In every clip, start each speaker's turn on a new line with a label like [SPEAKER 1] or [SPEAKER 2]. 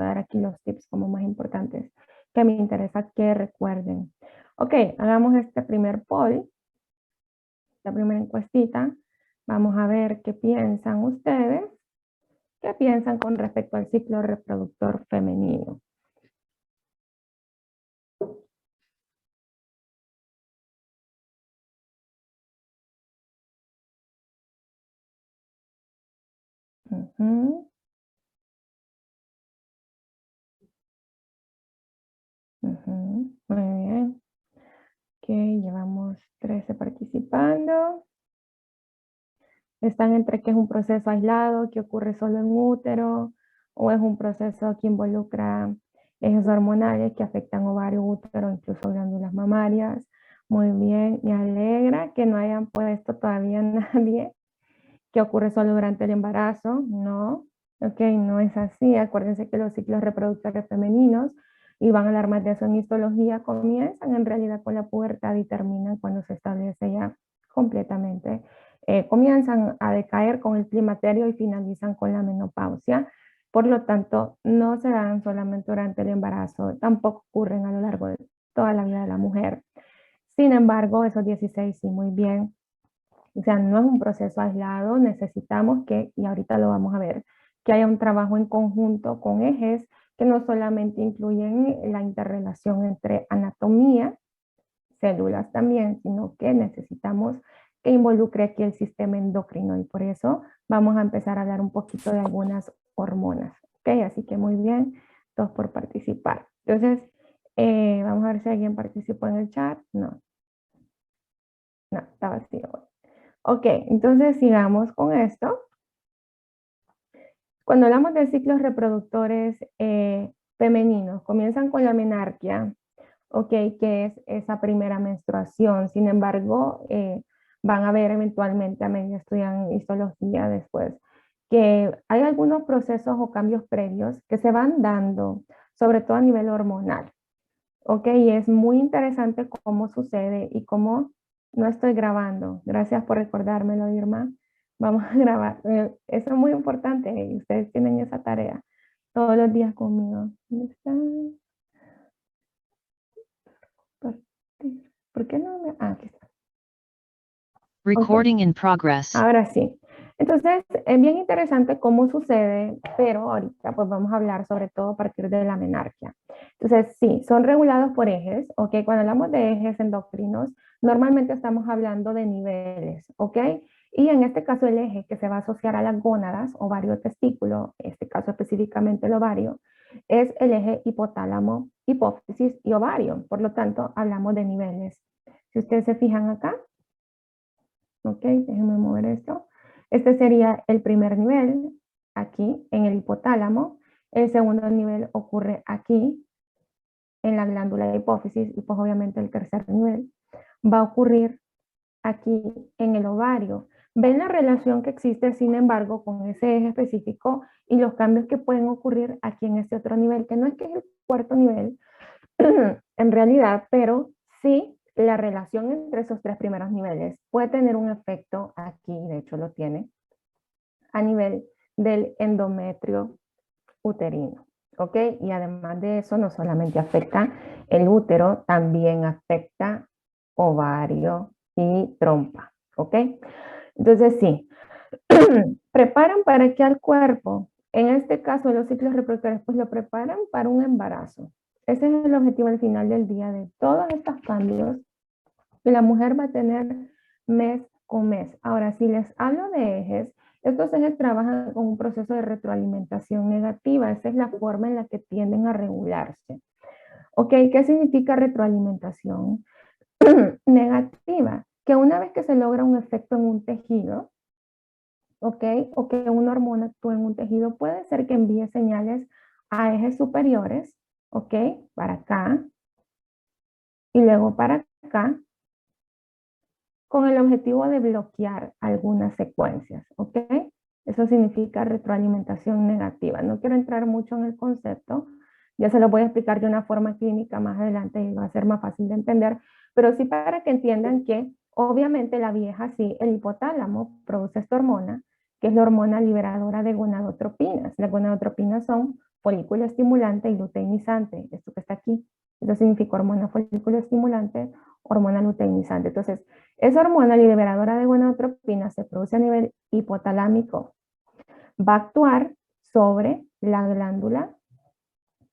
[SPEAKER 1] a dar aquí los tips como más importantes que me interesa que recuerden. Ok, hagamos este primer poll, la primera encuestita. Vamos a ver qué piensan ustedes, qué piensan con respecto al ciclo reproductor femenino. Ujú. Ujú, muy bien. Ok, llevamos 13 participando. Están entre que es un proceso aislado, que ocurre solo en útero, o es un proceso que involucra ejes hormonales que afectan ovario, útero, incluso glándulas mamarias. Muy bien, me alegra que no hayan puesto todavía nadie que ocurre solo durante el embarazo. No, ok, no es así. Acuérdense que los ciclos reproductores femeninos, y van a hablar más de eso en histología, comienzan en realidad con la pubertad y terminan cuando se establece ya completamente. Comienzan a decaer con el climaterio y finalizan con la menopausia. Por lo tanto, no se dan solamente durante el embarazo, tampoco ocurren a lo largo de toda la vida de la mujer. Sin embargo, esos 16 sí, muy bien. O sea, no es un proceso aislado, necesitamos que, y ahorita lo vamos a ver, que haya un trabajo en conjunto con ejes que no solamente incluyen la interrelación entre anatomía, células también, sino que necesitamos que involucre aquí el sistema endocrino, y por eso vamos a empezar a hablar un poquito de algunas hormonas. ¿Ok? Así que muy bien, todos por participar. Entonces, vamos a ver si alguien participó en el chat. No, no, está vacío. Ok, entonces sigamos con esto. Cuando hablamos de ciclos reproductores femeninos, comienzan con la menarquia, ok, que es esa primera menstruación. Sin embargo, van a ver eventualmente, a medida que estudian histología después, que hay algunos procesos o cambios previos que se van dando, sobre todo a nivel hormonal. Ok, y es muy interesante cómo sucede y cómo no estoy grabando. Gracias por recordármelo, Irma. Vamos a grabar. Eso es muy importante y ustedes tienen esa tarea todos los días conmigo. ¿Dónde está? ¿Por qué no me...? Ah, aquí está.
[SPEAKER 2] Recording
[SPEAKER 1] Ok,
[SPEAKER 2] in progress.
[SPEAKER 1] ahora sí. Entonces, es bien interesante cómo sucede, pero ahorita pues vamos a hablar sobre todo a partir de la menarquia. Entonces, sí, son regulados por ejes, ¿ok? Cuando hablamos de ejes endocrinos, normalmente estamos hablando de niveles, ¿ok? Y en este caso el eje que se va a asociar a las gónadas, ovario, testículo, en este caso específicamente el ovario, es el eje hipotálamo, hipófisis y ovario. Por lo tanto, hablamos de niveles. Si ustedes se fijan acá, ok, déjenme mover esto. Este sería el primer nivel, aquí, en el hipotálamo. El segundo nivel ocurre aquí, en la glándula de hipófisis, y pues obviamente el tercer nivel va a ocurrir aquí en el ovario. Ven la relación que existe, sin embargo, con ese eje específico y los cambios que pueden ocurrir aquí en este otro nivel, que no es que es el cuarto nivel, en realidad, pero sí la relación entre esos tres primeros niveles puede tener un efecto aquí, de hecho lo tiene, a nivel del endometrio uterino, ¿ok? Y además de eso, no solamente afecta el útero, también afecta ovario y trompa, ¿ok? Entonces sí, preparan para que al cuerpo, en este caso los ciclos reproductores, pues lo preparan para un embarazo. Ese es el objetivo al final del día de todos estos cambios que la mujer va a tener mes con mes. Ahora, si les hablo de ejes, estos ejes trabajan con un proceso de retroalimentación negativa. Esa es la forma en la que tienden a regularse. ¿Ok? ¿Qué significa retroalimentación negativa? Que una vez que se logra un efecto en un tejido, ¿ok? O que una hormona actúe en un tejido, puede ser que envíe señales a ejes superiores, ¿ok? Para acá, y luego para acá, con el objetivo de bloquear algunas secuencias, ¿ok? Eso significa retroalimentación negativa. No quiero entrar mucho en el concepto, ya se lo voy a explicar de una forma clínica más adelante y va a ser más fácil de entender, pero sí para que entiendan que obviamente la vieja, sí, el hipotálamo produce esta hormona, que es la hormona liberadora de gonadotropinas. Las gonadotropinas son folículo estimulante y luteinizante, esto que está aquí. Esto significa hormona folículo estimulante, hormona luteinizante. Entonces, esa hormona liberadora de gonadotropina se produce a nivel hipotalámico. Va a actuar sobre la glándula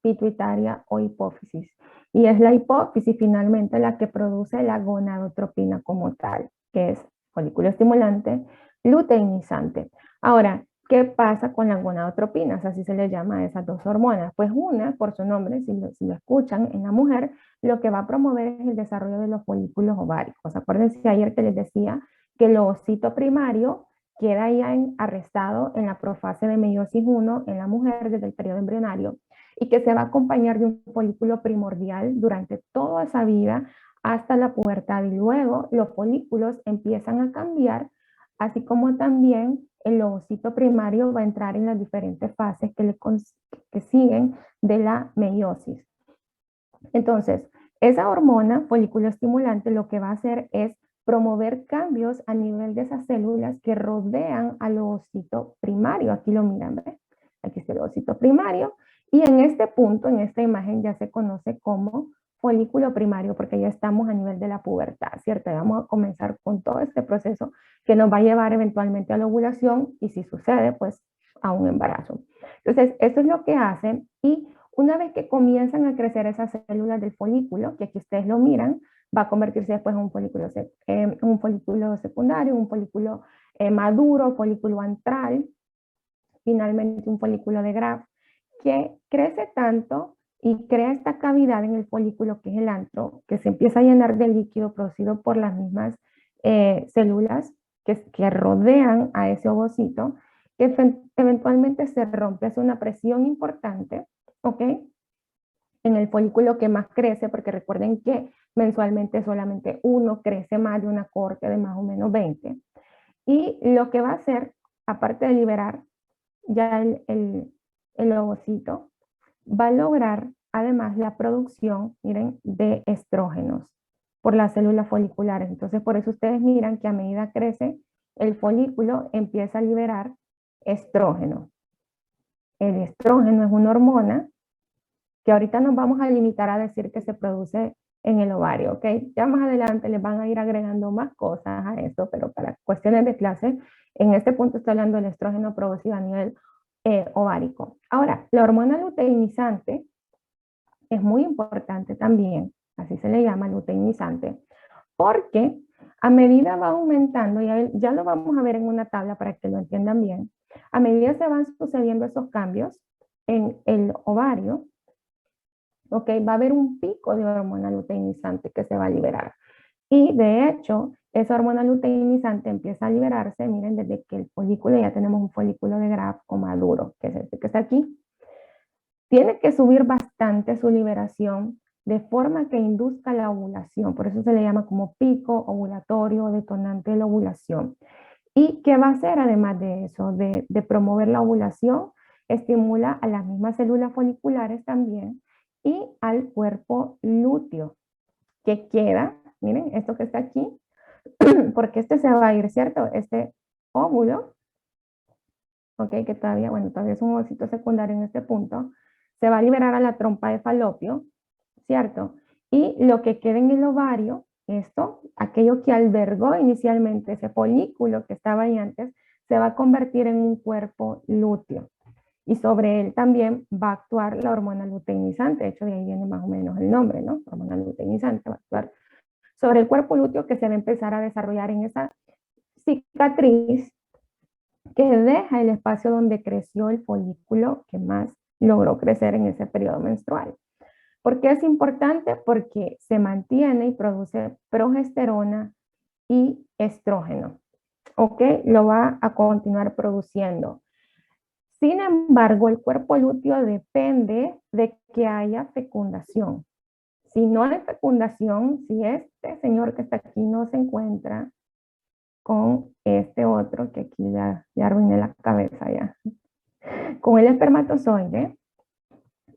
[SPEAKER 1] pituitaria o hipófisis. Y es la hipófisis finalmente la que produce la gonadotropina como tal, que es folículo estimulante, luteinizante. Ahora, ¿qué pasa con las gonadotropinas? Así se le llama a esas dos hormonas. Pues una, por su nombre, si lo escuchan en la mujer, lo que va a promover es el desarrollo de los folículos ováricos. Acuérdense ayer que les decía que el ovocito primario queda ya arrestado en la profase de meiosis 1 en la mujer desde el periodo embrionario y que se va a acompañar de un folículo primordial durante toda esa vida hasta la pubertad, y luego los folículos empiezan a cambiar, así como también el ovocito primario va a entrar en las diferentes fases que siguen de la meiosis. Entonces, esa hormona folículo estimulante lo que va a hacer es promover cambios a nivel de esas células que rodean al ovocito primario. Aquí lo miran, ¿ves? Aquí está el ovocito primario. Y en este punto, en esta imagen, ya se conoce como folículo primario, porque ya estamos a nivel de la pubertad, ¿cierto? Y vamos a comenzar con todo este proceso que nos va a llevar eventualmente a la ovulación y, si sucede, pues a un embarazo. Entonces, eso es lo que hacen, y una vez que comienzan a crecer esas células del folículo, que aquí ustedes lo miran, va a convertirse después en un folículo secundario, un folículo maduro, folículo antral, finalmente un folículo de Graf, que crece tanto y crea esta cavidad en el folículo, que es el antro, que se empieza a llenar de líquido producido por las mismas células que rodean a ese ovocito, que eventualmente se rompe, hace una presión importante, ¿ok? En el folículo que más crece, porque recuerden que mensualmente solamente uno crece más de una corte de más o menos 20. Y lo que va a hacer, aparte de liberar ya el ovocito, va a lograr además la producción, miren, de estrógenos por las células foliculares. Entonces, por eso ustedes miran que a medida crece el folículo, empieza a liberar estrógeno. El estrógeno es una hormona que ahorita nos vamos a limitar a decir que se produce en el ovario, ¿ok? Ya más adelante les van a ir agregando más cosas a esto, pero para cuestiones de clase, en este punto estoy hablando del estrógeno producido a nivel ovárico. Ahora, la hormona luteinizante es muy importante también, así se le llama luteinizante, porque a medida va aumentando, y ya lo vamos a ver en una tabla para que lo entiendan bien, a medida se van sucediendo esos cambios en el ovario, ¿ok? Va a haber un pico de hormona luteinizante que se va a liberar. Y de hecho, esa hormona luteinizante empieza a liberarse, miren, desde que el folículo, ya tenemos un folículo de Graf o maduro, que es este que está aquí. Tiene que subir bastante su liberación de forma que induzca la ovulación. Por eso se le llama como pico ovulatorio, detonante de la ovulación. ¿Y qué va a hacer además de eso? De promover la ovulación, estimula a las mismas células foliculares también y al cuerpo lúteo, que queda, miren, esto que está aquí, porque este se va a ir, ¿cierto? Este óvulo, ok, que todavía, bueno, todavía es un ovocito secundario en este punto, se va a liberar a la trompa de falopio, ¿cierto? Y lo que queda en el ovario, esto, aquello que albergó inicialmente ese folículo que estaba ahí antes, se va a convertir en un cuerpo lúteo. Y sobre él también va a actuar la hormona luteinizante, de hecho de ahí viene más o menos el nombre, ¿no? Hormona luteinizante va a actuar sobre el cuerpo lúteo, que se va a empezar a desarrollar en esa cicatriz que deja el espacio donde creció el folículo que más logró crecer en ese periodo menstrual. ¿Por qué es importante? Porque se mantiene y produce progesterona y estrógeno. ¿Ok? Lo va a continuar produciendo. Sin embargo, el cuerpo lúteo depende de que haya fecundación. Si no hay fecundación, si este señor que está aquí no se encuentra con este otro, que aquí ya arruiné la cabeza ya, con el espermatozoide,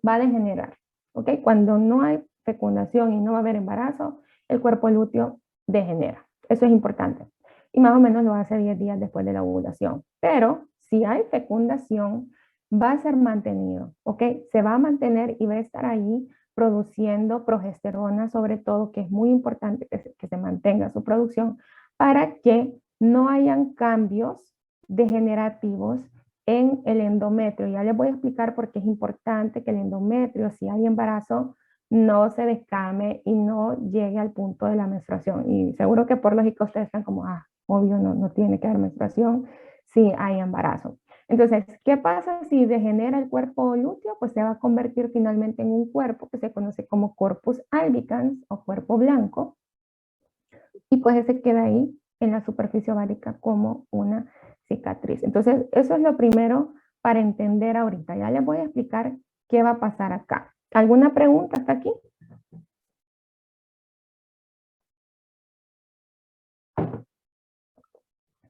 [SPEAKER 1] va a degenerar. ¿Ok? Cuando no hay fecundación y no va a haber embarazo, el cuerpo lúteo degenera. Eso es importante. Y más o menos lo hace 10 días después de la ovulación. Pero si hay fecundación, va a ser mantenido, ¿ok? Se va a mantener y va a estar ahí produciendo progesterona, sobre todo, que es muy importante que se mantenga su producción para que no hayan cambios degenerativos en el endometrio. Ya les voy a explicar por qué es importante que el endometrio, si hay embarazo, no se descame y no llegue al punto de la menstruación. Y seguro que por lógica ustedes están como, obvio, no tiene que haber menstruación si hay embarazo. Entonces, ¿qué pasa si degenera el cuerpo lúteo? Pues se va a convertir finalmente en un cuerpo que se conoce como corpus albicans o cuerpo blanco, y pues ese queda ahí en la superficie ovárica como una cicatriz. Entonces, eso es lo primero para entender ahorita. Ya les voy a explicar qué va a pasar acá. ¿Alguna pregunta hasta aquí?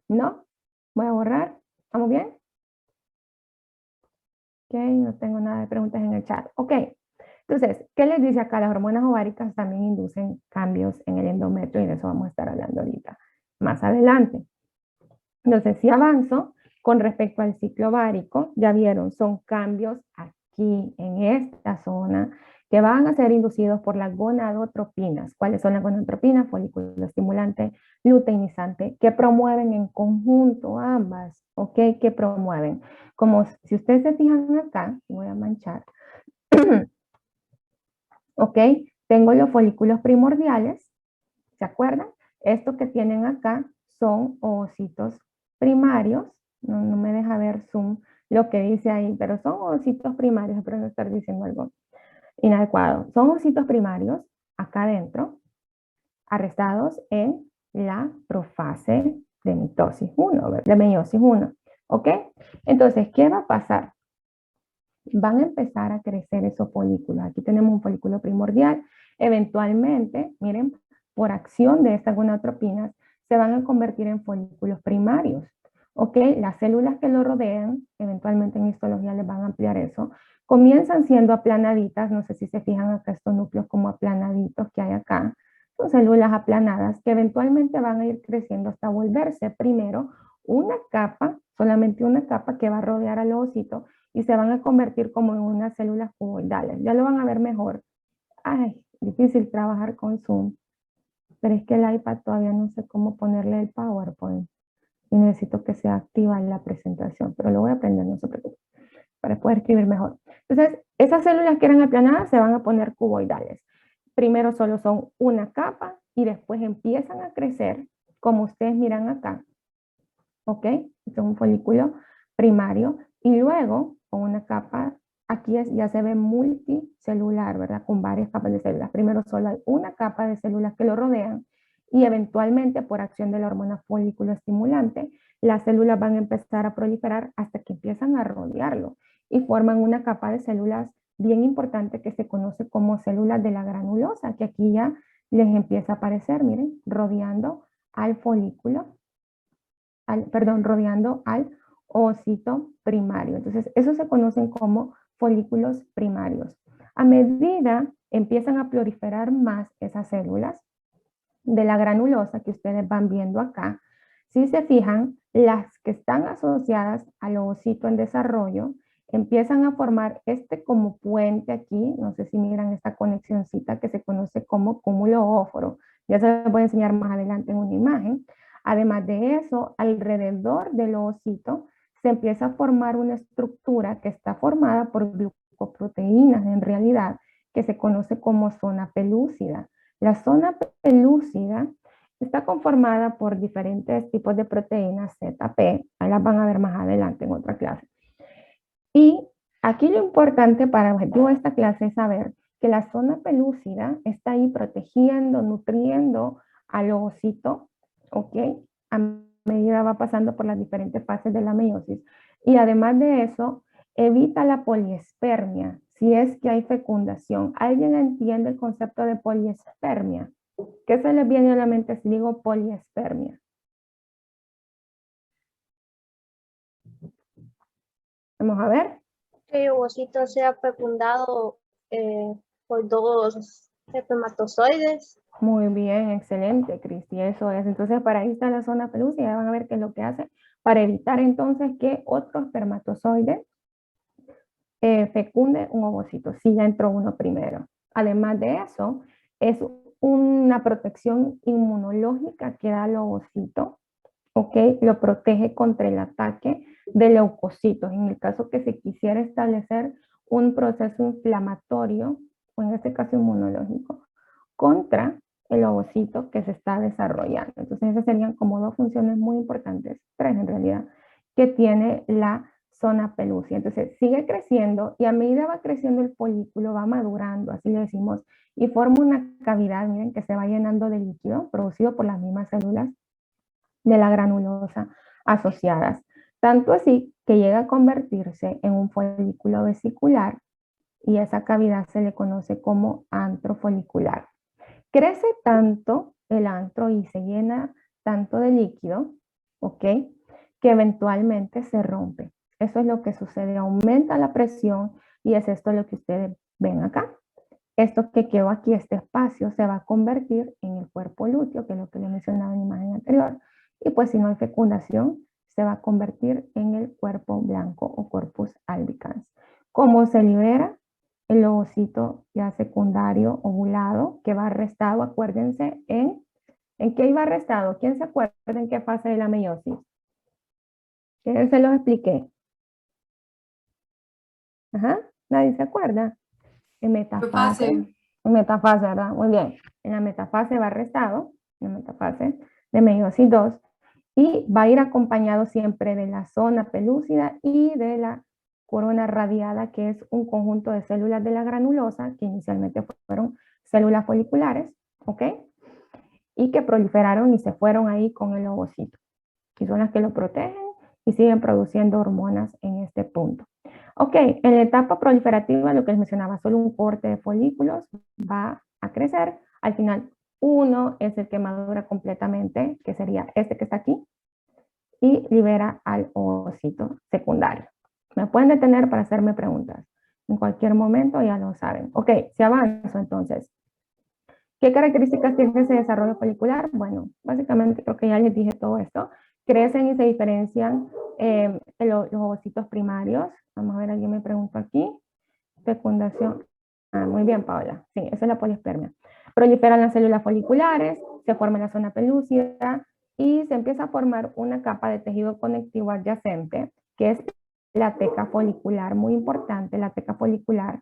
[SPEAKER 1] ¿No? Voy a borrar. ¿Estamos bien? Ok, no tengo nada de preguntas en el chat. Ok, entonces, ¿qué les dice acá? Las hormonas ováricas también inducen cambios en el endometrio y de eso vamos a estar hablando ahorita más adelante. Entonces, si avanzo con respecto al ciclo ovárico, ya vieron, son cambios aquí en esta zona que van a ser inducidos por las gonadotropinas. ¿Cuáles son las gonadotropinas? Folículo estimulante, luteinizante, que promueven en conjunto ambas, ¿ok? Que promueven. Como si ustedes se fijan acá, voy a manchar, ¿ok? Tengo los folículos primordiales, ¿se acuerdan? Esto que tienen acá son ovocitos primarios, no me deja ver zoom lo que dice ahí, pero son ovocitos primarios, espero no estar diciendo algo inadecuado. Son ovocitos primarios acá adentro, arrestados en la profase de mitosis 1, de meiosis 1, ¿ok? Entonces, ¿qué va a pasar? Van a empezar a crecer esos folículos. Aquí tenemos un folículo primordial. Eventualmente, miren, por acción de estas gonadotropinas, se van a convertir en folículos primarios. ¿Ok? Las células que lo rodean, eventualmente en histología les van a ampliar eso, comienzan siendo aplanaditas. No sé si se fijan acá estos núcleos como aplanaditos que hay acá. Son células aplanadas que eventualmente van a ir creciendo hasta volverse primero una capa, solamente una capa que va a rodear al ovocito y se van a convertir como en unas células cuboidales. Ya lo van a ver mejor. Ay, difícil trabajar con Zoom, pero es que el iPad todavía no sé cómo ponerle el PowerPoint y necesito que sea activa la presentación, pero lo voy a aprender, no se preocupe, para poder escribir mejor. Entonces, esas células que eran aplanadas se van a poner cuboidales. Primero solo son una capa y después empiezan a crecer, como ustedes miran acá, ¿ok? Este es un folículo primario y luego con una capa, aquí ya se ve multicelular, ¿verdad? Con varias capas de células. Primero solo hay una capa de células que lo rodean y eventualmente por acción de la hormona folículo estimulante, las células van a empezar a proliferar hasta que empiezan a rodearlo y forman una capa de células bien importante que se conoce como células de la granulosa, que aquí ya les empieza a aparecer, miren, rodeando al folículo rodeando al ovocito primario. Entonces, eso se conocen como folículos primarios. A medida empiezan a proliferar más esas células de la granulosa que ustedes van viendo acá, si se fijan, las que están asociadas al ovocito en desarrollo empiezan a formar este como puente aquí, no sé si miran esta conexioncita que se conoce como cúmulo óforo. Ya se les voy a enseñar más adelante en una imagen. Además de eso, alrededor del ovocito se empieza a formar una estructura que está formada por glucoproteínas en realidad, que se conoce como zona pelúcida. La zona pelúcida está conformada por diferentes tipos de proteínas ZP, ahí las van a ver más adelante en otra clase. Y aquí lo importante para el objetivo de esta clase es saber que la zona pelúcida está ahí protegiendo, nutriendo al ovocito, ¿ok? A medida va pasando por las diferentes fases de la meiosis. Y además de eso, evita la poliespermia, si es que hay fecundación. ¿Alguien entiende el concepto de poliespermia? ¿Qué se les viene a la mente si digo poliespermia? Vamos a ver.
[SPEAKER 3] Que el ovocito sea fecundado por dos espermatozoides.
[SPEAKER 1] Muy bien, excelente, Cristi, eso es. Entonces, para ahí está la zona pelúcida, ya van a ver qué es lo que hace para evitar entonces que otro espermatozoide fecunde un ovocito, si ya entró uno primero. Además de eso, es una protección inmunológica que da el ovocito, ¿ok? Lo protege contra el ataque de leucocitos. En el caso que se quisiera establecer un proceso inflamatorio, o en este caso inmunológico, contra el ovocito que se está desarrollando. Entonces, esas serían como dos funciones muy importantes, tres en realidad, que tiene la zona pelúcida. Entonces, sigue creciendo y a medida va creciendo el folículo, va madurando, así le decimos, y forma una cavidad, miren, que se va llenando de líquido producido por las mismas células de la granulosa asociadas. Tanto así que llega a convertirse en un folículo vesicular y esa cavidad se le conoce como antro folicular. Crece tanto el antro y se llena tanto de líquido, ¿ok? Que eventualmente se rompe. Eso es lo que sucede, aumenta la presión y es esto lo que ustedes ven acá. Esto que quedó aquí, este espacio, se va a convertir en el cuerpo lúteo, que es lo que le mencionaba en la imagen anterior. Y pues si no hay fecundación, se va a convertir en el cuerpo blanco o corpus albicans. ¿Cómo se libera? El ovocito ya secundario ovulado, que va arrestado, acuérdense, ¿en qué iba arrestado? ¿Quién se acuerda en qué fase de la meiosis? ¿Quién se los expliqué? Ajá, nadie se acuerda. En metafase, en metafase, ¿verdad? Muy bien. En la metafase va arrestado, en la metafase de meiosis 2, y va a ir acompañado siempre de la zona pelúcida y de la corona radiada, que es un conjunto de células de la granulosa, que inicialmente fueron células foliculares, ¿ok? Y que proliferaron y se fueron ahí con el ovocito, que son las que lo protegen y siguen produciendo hormonas en este punto. Ok, en la etapa proliferativa, lo que les mencionaba, solo un corte de folículos va a crecer. Al final, uno es el que madura completamente, que sería este que está aquí, y libera al ovocito secundario. Me pueden detener para hacerme preguntas. En cualquier momento ya lo saben. Ok, si avanzo entonces. ¿Qué características tiene ese desarrollo folicular? Bueno, básicamente creo que ya les dije todo esto. Crecen y se diferencian los ovocitos primarios. Vamos a ver, alguien me preguntó aquí. Fecundación. Ah, muy bien, Paola. Sí, esa es la poliospermia. Proliferan las células foliculares, se forma la zona pelúcida y se empieza a formar una capa de tejido conectivo adyacente, que es la teca folicular. Muy importante, la teca folicular.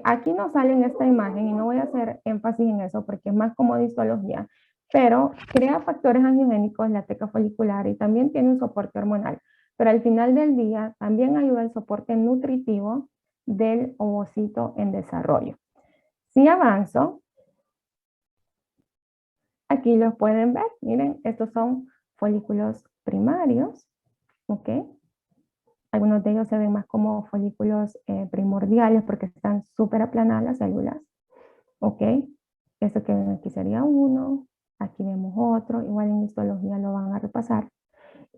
[SPEAKER 1] Aquí no sale en esta imagen y no voy a hacer énfasis en eso porque es más como de histología, pero crea factores angiogénicos la teca folicular y también tiene un soporte hormonal. Pero al final del día también ayuda al soporte nutritivo del ovocito en desarrollo. Si avanzo, aquí los pueden ver. Miren, estos son folículos primarios, ¿ok? Algunos de ellos se ven más como folículos primordiales porque están súper aplanadas las células. ¿Ok? Esto que ven aquí sería uno, aquí vemos otro, igual en histología lo van a repasar.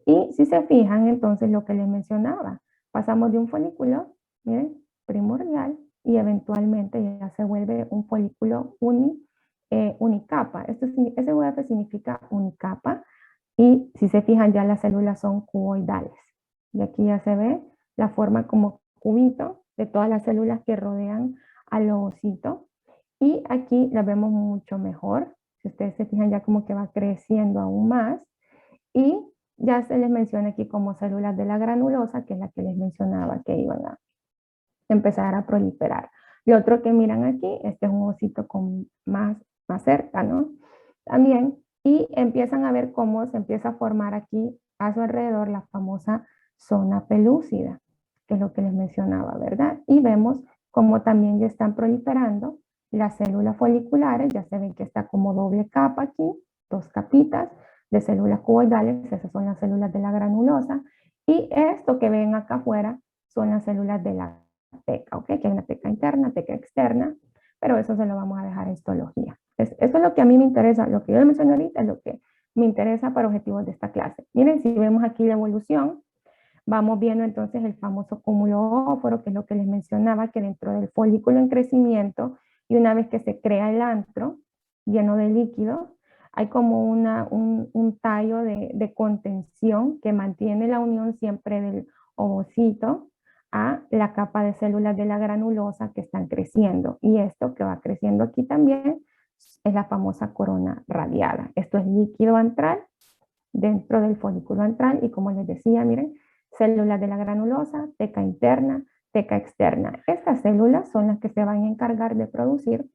[SPEAKER 1] Y si se fijan, entonces lo que les mencionaba, pasamos de un folículo, miren, primordial, y eventualmente ya se vuelve un folículo unicapa. Ese UF significa unicapa, y si se fijan ya las células son cuboidales. Y aquí ya se ve la forma como cubito de todas las células que rodean al ovocito. Y aquí la vemos mucho mejor. Si ustedes se fijan ya como que va creciendo aún más. Y ya se les menciona aquí como células de la granulosa, que es la que les mencionaba que iban a empezar a proliferar. Lo otro que miran aquí, este es un ovocito con más cerca, ¿no? También, y empiezan a ver cómo se empieza a formar aquí a su alrededor la famosa zona pelúcida, que es lo que les mencionaba, ¿verdad? Y vemos cómo también ya están proliferando las células foliculares, ya se ven que está como doble capa aquí, dos capitas de células cuboidales, esas son las células de la granulosa, y esto que ven acá afuera son las células de la teca, ¿ok? Que hay una teca interna, teca externa, pero eso se lo vamos a dejar a histología. Eso es lo que a mí me interesa, lo que yo le mencioné ahorita es lo que me interesa para objetivos de esta clase. Miren, si vemos aquí la evolución, vamos viendo entonces el famoso cúmulo óforo, que es lo que les mencionaba, que dentro del folículo en crecimiento, y una vez que se crea el antro lleno de líquido, hay como un tallo de contención que mantiene la unión siempre del ovocito a la capa de células de la granulosa que están creciendo. Y esto que va creciendo aquí también es la famosa corona radiada. Esto es líquido antral dentro del folículo antral y como les decía, miren, células de la granulosa, teca interna, teca externa. Estas células son las que se van a encargar de producir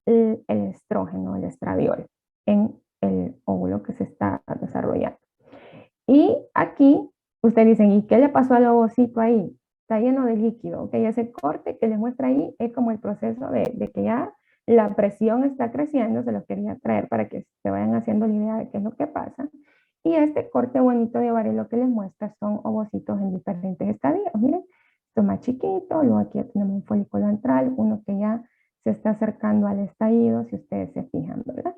[SPEAKER 1] el estrógeno, el estradiol, en el óvulo que se está desarrollando. Y aquí, ustedes dicen, ¿y qué le pasó al ovocito ahí? Está lleno de líquido, ¿ok? Ese corte que les muestra ahí es como el proceso de que ya la presión está creciendo, se los quería traer para que se vayan haciendo la idea de qué es lo que pasa. Y este corte bonito de ovario lo que les muestra son ovocitos en diferentes estadios. Miren, esto más chiquito, luego aquí tenemos un folículo antral, uno que ya se está acercando al estallido, si ustedes se fijan, ¿verdad?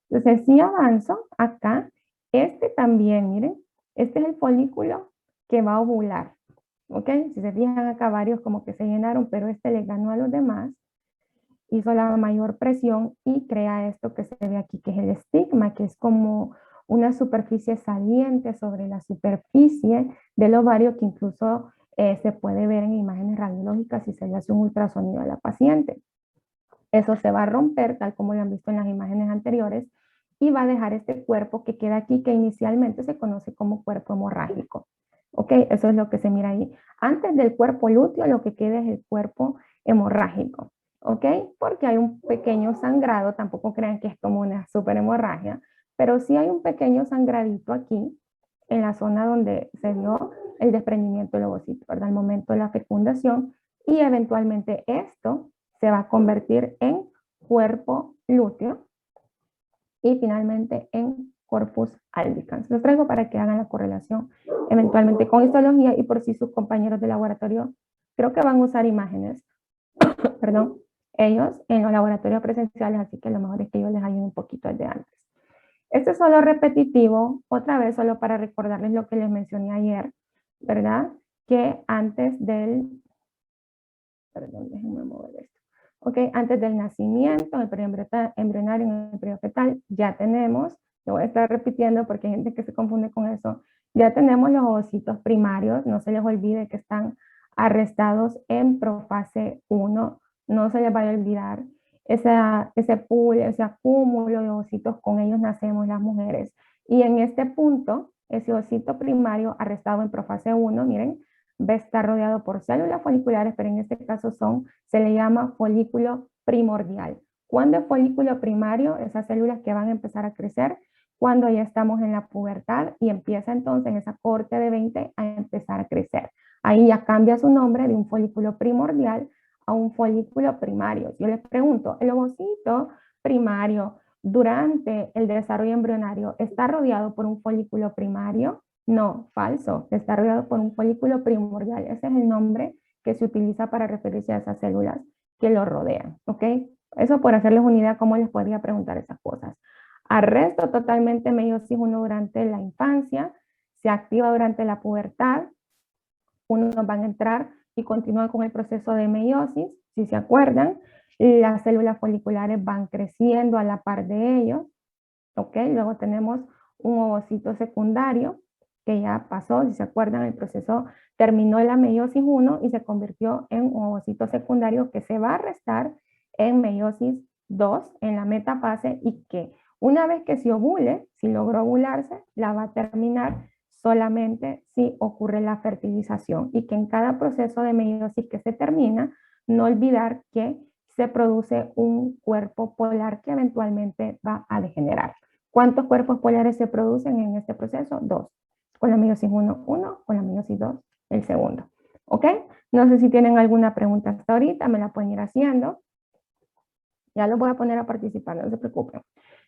[SPEAKER 1] Entonces, si avanzo acá, este también, miren, este es el folículo que va a ovular, ¿ok? Si se fijan acá, varios como que se llenaron, pero este le ganó a los demás, hizo la mayor presión y crea esto que se ve aquí, que es el estigma, que es como una superficie saliente sobre la superficie del ovario que incluso se puede ver en imágenes radiológicas si se le hace un ultrasonido a la paciente. Eso se va a romper, tal como lo han visto en las imágenes anteriores, y va a dejar este cuerpo que queda aquí, que inicialmente se conoce como cuerpo hemorrágico. ¿Ok? Eso es lo que se mira ahí. Antes del cuerpo lúteo, lo que queda es el cuerpo hemorrágico. ¿Ok? Porque hay un pequeño sangrado, tampoco crean que es como una super hemorragia, pero sí hay un pequeño sangradito aquí, en la zona donde se dio el desprendimiento del ovocito, ¿verdad? Al momento de la fecundación, y eventualmente esto se va a convertir en cuerpo lúteo y finalmente en corpus albicans. Los traigo para que hagan la correlación eventualmente con histología y por si sus compañeros de laboratorio creo que van a usar imágenes, perdón, ellos en los laboratorios presenciales, así que lo mejor es que yo les ayude un poquito desde antes. Este es solo repetitivo, otra vez solo para recordarles lo que les mencioné ayer, ¿verdad? Que antes del, perdón, déjenme mover esto. Ok, antes del nacimiento, en el periodo embrionario, en el periodo fetal, ya tenemos, lo voy a estar repitiendo porque hay gente que se confunde con eso, ya tenemos los ovocitos primarios, no se les olvide que están arrestados en profase 1, no se les vaya a olvidar ese pool, ese acúmulo de ovocitos, con ellos nacemos las mujeres. Y en este punto, ese ovocito primario arrestado en profase 1, miren, va a estar rodeado por células foliculares, pero en este caso se le llama folículo primordial. ¿Cuándo es folículo primario? Esas células que van a empezar a crecer cuando ya estamos en la pubertad y empieza entonces esa corte de 20 a empezar a crecer. Ahí ya cambia su nombre de un folículo primordial a un folículo primario. Yo les pregunto, ¿el ovocito primario durante el desarrollo embrionario está rodeado por un folículo primario? No, falso. Está rodeado por un folículo primordial. Ese es el nombre que se utiliza para referirse a esas células que lo rodean, ¿ok? Eso por hacerles una idea cómo les podría preguntar esas cosas. Arresto totalmente meiosis 1 durante la infancia, se activa durante la pubertad, unos van a entrar y continúan con el proceso de meiosis, si se acuerdan, las células foliculares van creciendo a la par de ellos, ¿ok? Luego tenemos un ovocito secundario, que ya pasó, si se acuerdan, el proceso terminó en la meiosis 1 y se convirtió en un ovocito secundario que se va a restar en meiosis 2, en la metafase, y que una vez que se ovule, si logró ovularse, la va a terminar solamente si ocurre la fertilización, y que en cada proceso de meiosis que se termina, no olvidar que se produce un cuerpo polar que eventualmente va a degenerar. ¿Cuántos cuerpos polares se producen en este proceso? 2. Con la meiosis 1, 1, con la meiosis 2, el segundo. ¿Ok? No sé si tienen alguna pregunta hasta ahorita, me la pueden ir haciendo. Ya los voy a poner a participar, no se preocupen.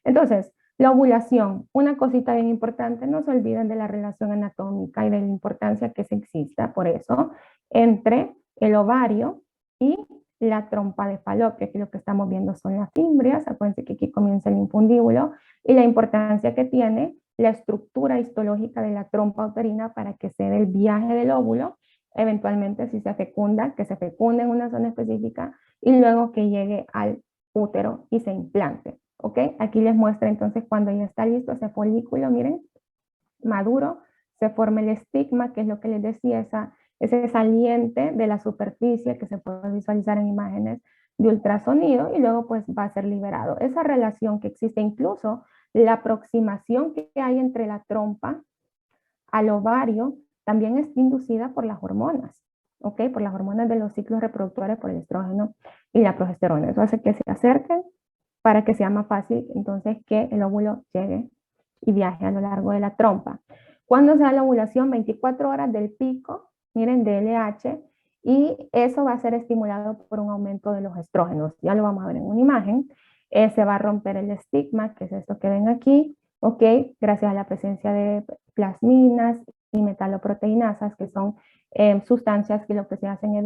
[SPEAKER 1] Entonces, la ovulación, una cosita bien importante, no se olviden de la relación anatómica y de la importancia que se exista, por eso, entre el ovario y la trompa de Falopio, que lo que estamos viendo son las fimbrias, acuérdense que aquí comienza el infundíbulo, y la importancia que tiene la estructura histológica de la trompa uterina para que se dé el viaje del óvulo, eventualmente si se fecunda, que se fecunde en una zona específica, y luego que llegue al útero y se implante, ¿ok? Aquí les muestra entonces cuando ya está listo ese folículo, miren, maduro, se forma el estigma, que es lo que les decía, ese saliente de la superficie que se puede visualizar en imágenes de ultrasonido y luego pues va a ser liberado. Esa relación que existe, incluso la aproximación que hay entre la trompa al ovario, también es inducida por las hormonas, ¿ok? Por las hormonas de los ciclos reproductores, por el estrógeno y la progesterona. Eso hace que se acerquen para que sea más fácil entonces que el óvulo llegue y viaje a lo largo de la trompa. Cuando se da la ovulación, 24 horas del pico, miren, de LH, y eso va a ser estimulado por un aumento de los estrógenos. Ya lo vamos a ver en una imagen. Se va a romper el estigma, que es esto que ven aquí, ¿ok? Gracias a la presencia de plasminas y metaloproteinasas, que son sustancias que lo que se hacen es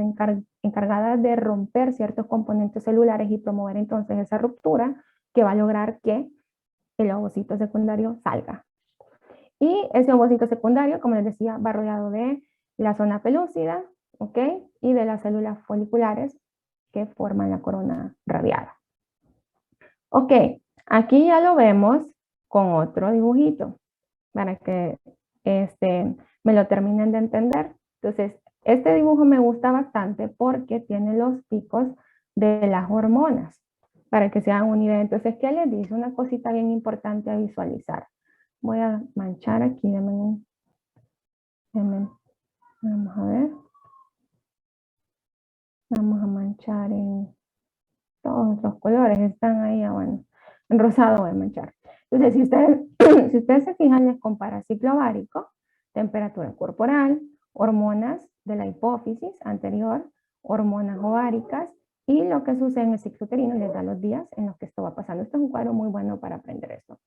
[SPEAKER 1] encargadas de romper ciertos componentes celulares y promover entonces esa ruptura que va a lograr que el ovocito secundario salga. Y ese ovocito secundario, como les decía, va rodeado de la zona pelúcida, ¿ok? Y de las células foliculares que forman la corona radiada. Ok, aquí ya lo vemos con otro dibujito para que me lo terminen de entender. Entonces, este dibujo me gusta bastante porque tiene los picos de las hormonas, para que se hagan una idea. Entonces, ¿qué les dice? Una cosita bien importante a visualizar. Voy a manchar aquí, vamos a ver. Vamos a manchar en todos los colores, están ahí, bueno, en rosado voy a manchar. Entonces, si ustedes se fijan, les compara ciclo ovárico, temperatura corporal, hormonas de la hipófisis anterior, hormonas ováricas, y lo que sucede en el ciclo uterino les da los días en los que esto va pasando. Esto es un cuadro muy bueno para aprender esto.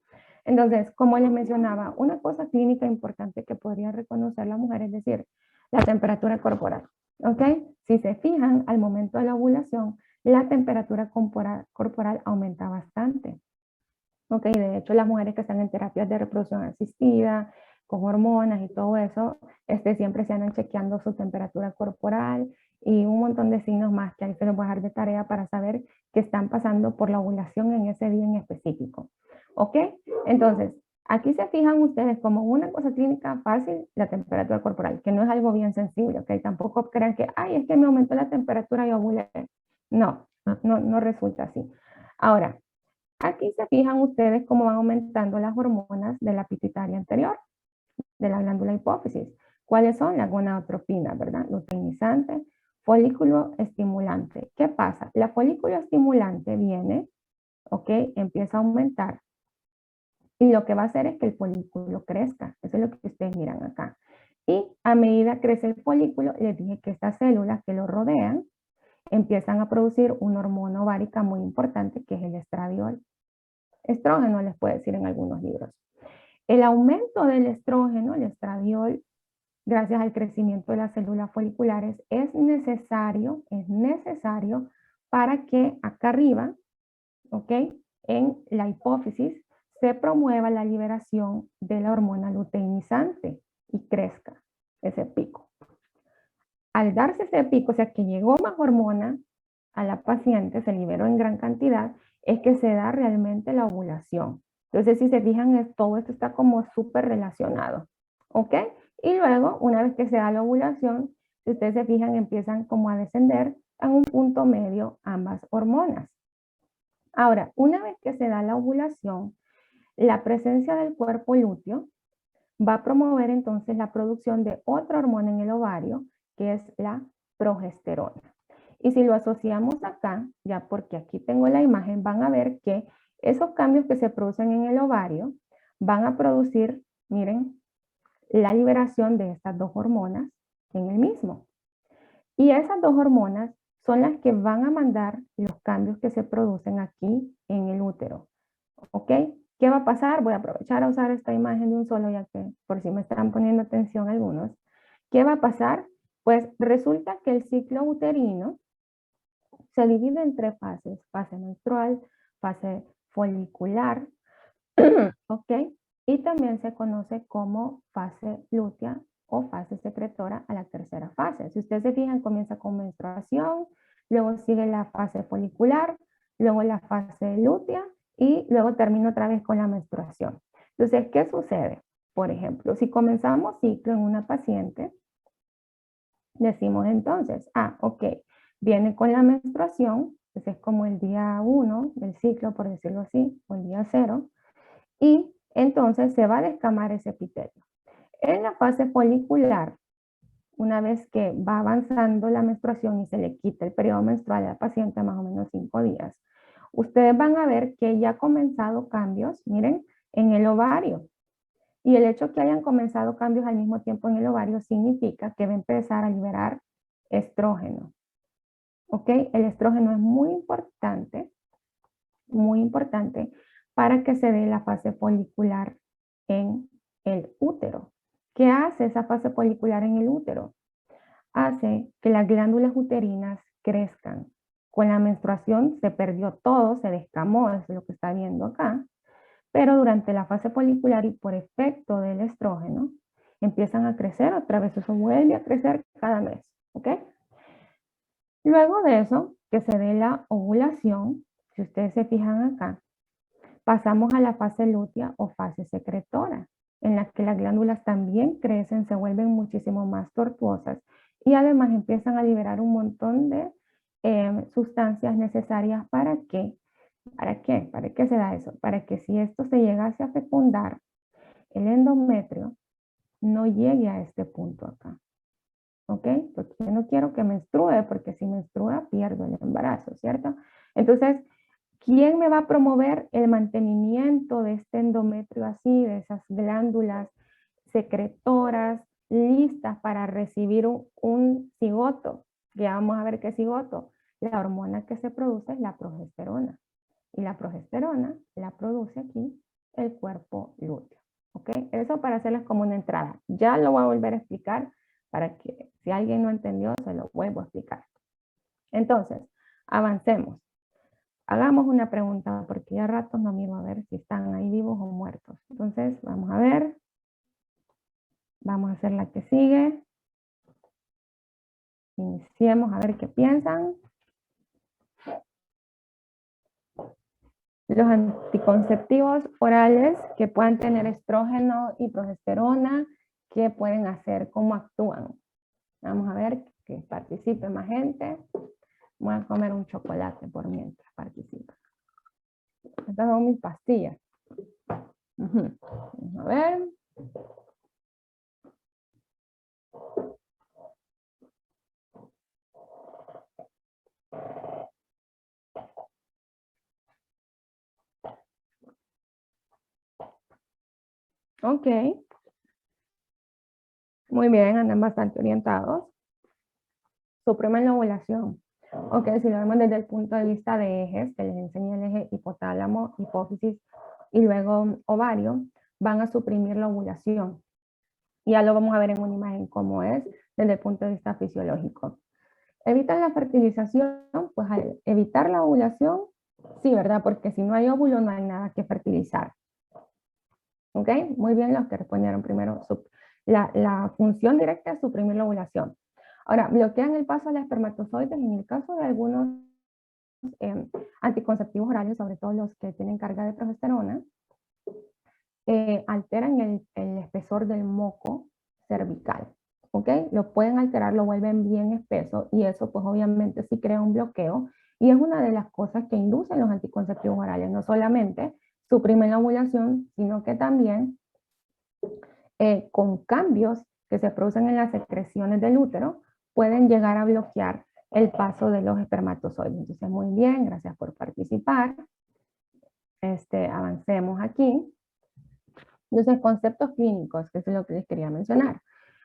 [SPEAKER 1] Entonces, como les mencionaba, una cosa clínica importante que podría reconocer la mujer es decir, la temperatura corporal. ¿Ok? Si se fijan, al momento de la ovulación, la temperatura corporal aumenta bastante. ¿Ok? De hecho, las mujeres que están en terapias de reproducción asistida, con hormonas y todo eso, siempre se andan chequeando su temperatura corporal y un montón de signos más que ahí se los voy a dejar de tarea para saber que están pasando por la ovulación en ese día en específico. ¿Ok? Entonces, aquí se fijan ustedes como una cosa clínica fácil, la temperatura corporal, que no es algo bien sensible, ¿ok? Tampoco crean que, ay, es que me aumentó la temperatura y ovulé. No, no resulta así. Ahora, aquí se fijan ustedes cómo van aumentando las hormonas de la pituitaria anterior, de la glándula hipófisis. ¿Cuáles son? La gonadotropina, ¿verdad? Luteinizante, folículo estimulante. ¿Qué pasa? La folículo estimulante viene, ¿ok? Empieza a aumentar. Y lo que va a hacer es que el folículo crezca. Eso es lo que ustedes miran acá. Y a medida que crece el folículo, les dije que estas células que lo rodean empiezan a producir una hormona ovárica muy importante que es el estradiol. Estrógeno les puede decir en algunos libros. El aumento del estrógeno, el estradiol, gracias al crecimiento de las células foliculares, es necesario para que acá arriba, ¿ok? En la hipófisis, se promueva la liberación de la hormona luteinizante y crezca ese pico. Al darse ese pico, o sea que llegó más hormona a la paciente, se liberó en gran cantidad, es que se da realmente la ovulación. Entonces, si se fijan, todo esto está como súper relacionado, ¿ok? Y luego, una vez que se da la ovulación, si ustedes se fijan, empiezan como a descender en un punto medio ambas hormonas. Ahora, una vez que se da la ovulación, la presencia del cuerpo lúteo va a promover entonces la producción de otra hormona en el ovario, que es la progesterona. Y si lo asociamos acá, ya porque aquí tengo la imagen, van a ver que esos cambios que se producen en el ovario van a producir, miren, la liberación de estas dos hormonas en el mismo. Y esas dos hormonas son las que van a mandar los cambios que se producen aquí en el útero. ¿Ok? ¿Qué va a pasar? Voy a aprovechar a usar esta imagen de un solo, ya que por si me están poniendo atención algunos. ¿Qué va a pasar? Pues resulta que el ciclo uterino se divide en tres fases: fase menstrual, fase folicular, ¿ok? Y también se conoce como fase lútea o fase secretora a la tercera fase. Si ustedes se fijan, comienza con menstruación, luego sigue la fase folicular, luego la fase lútea y luego termina otra vez con la menstruación. Entonces, ¿qué sucede? Por ejemplo, si comenzamos ciclo en una paciente, decimos entonces, ok, viene con la menstruación, ese es como el día 1 del ciclo, por decirlo así, o el día 0, y entonces se va a descamar ese epitelio. En la fase folicular, una vez que va avanzando la menstruación y se le quita el periodo menstrual al paciente, más o menos 5 días, ustedes van a ver que ya ha comenzado cambios, miren, en el ovario. Y el hecho que hayan comenzado cambios al mismo tiempo en el ovario significa que va a empezar a liberar estrógeno. ¿Ok? El estrógeno es muy importante para que se dé la fase folicular en el útero. ¿Qué hace esa fase folicular en el útero? Hace que las glándulas uterinas crezcan. Con la menstruación se perdió todo, se descamó, es lo que está viendo acá. Pero durante la fase folicular y por efecto del estrógeno, empiezan a crecer otra vez, eso vuelve a crecer cada mes, ¿ok? Luego de eso, que se dé la ovulación, si ustedes se fijan acá, pasamos a la fase lútea o fase secretora, en la que las glándulas también crecen, se vuelven muchísimo más tortuosas y además empiezan a liberar un montón de sustancias necesarias para que ¿para qué? ¿Para qué se da eso? Para que si esto se llegase a fecundar, el endometrio no llegue a este punto acá. ¿Ok? Porque yo no quiero que menstrue, porque si menstrua pierdo el embarazo, ¿cierto? Entonces, ¿quién me va a promover el mantenimiento de este endometrio así, de esas glándulas secretoras listas para recibir un cigoto? Ya vamos a ver qué es cigoto. La hormona que se produce es la progesterona. Y la progesterona la produce aquí el cuerpo lúteo. ¿Ok? Eso para hacerles como una entrada. Ya lo voy a volver a explicar para que si alguien no entendió, se lo vuelvo a explicar. Entonces, avancemos. Hagamos una pregunta porque ya ratos no miro a ver si están ahí vivos o muertos. Entonces, vamos a ver. Vamos a hacer la que sigue. Iniciemos a ver qué piensan. Los anticonceptivos orales que puedan tener estrógeno y progesterona, ¿qué pueden hacer? ¿Cómo actúan? Vamos a ver que participe más gente. Voy a comer un chocolate por mientras participa. Estas son mis pastillas. Vamos a ver. Ok. Muy bien, andan bastante orientados. Suprimen la ovulación. Ok, si lo vemos desde el punto de vista de ejes, que les enseñé el eje hipotálamo, hipófisis y luego ovario, van a suprimir la ovulación. Y ya lo vamos a ver en una imagen cómo es desde el punto de vista fisiológico. ¿Evitan la fertilización? Pues al evitar la ovulación, sí, ¿verdad? Porque si no hay óvulo no hay nada que fertilizar. ¿Ok? Muy bien los que respondieron primero. La función directa es suprimir la ovulación. Ahora, bloquean el paso a los espermatozoides en el caso de algunos anticonceptivos orales, sobre todo los que tienen carga de progesterona, alteran el espesor del moco cervical. ¿Ok? Lo pueden alterar, lo vuelven bien espeso y eso pues obviamente sí crea un bloqueo y es una de las cosas que inducen los anticonceptivos orales. No solamente suprimen la ovulación, sino que también con cambios que se producen en las secreciones del útero pueden llegar a bloquear el paso de los espermatozoides. Entonces, muy bien, gracias por participar. Avancemos aquí. Entonces, conceptos clínicos, que es lo que les quería mencionar.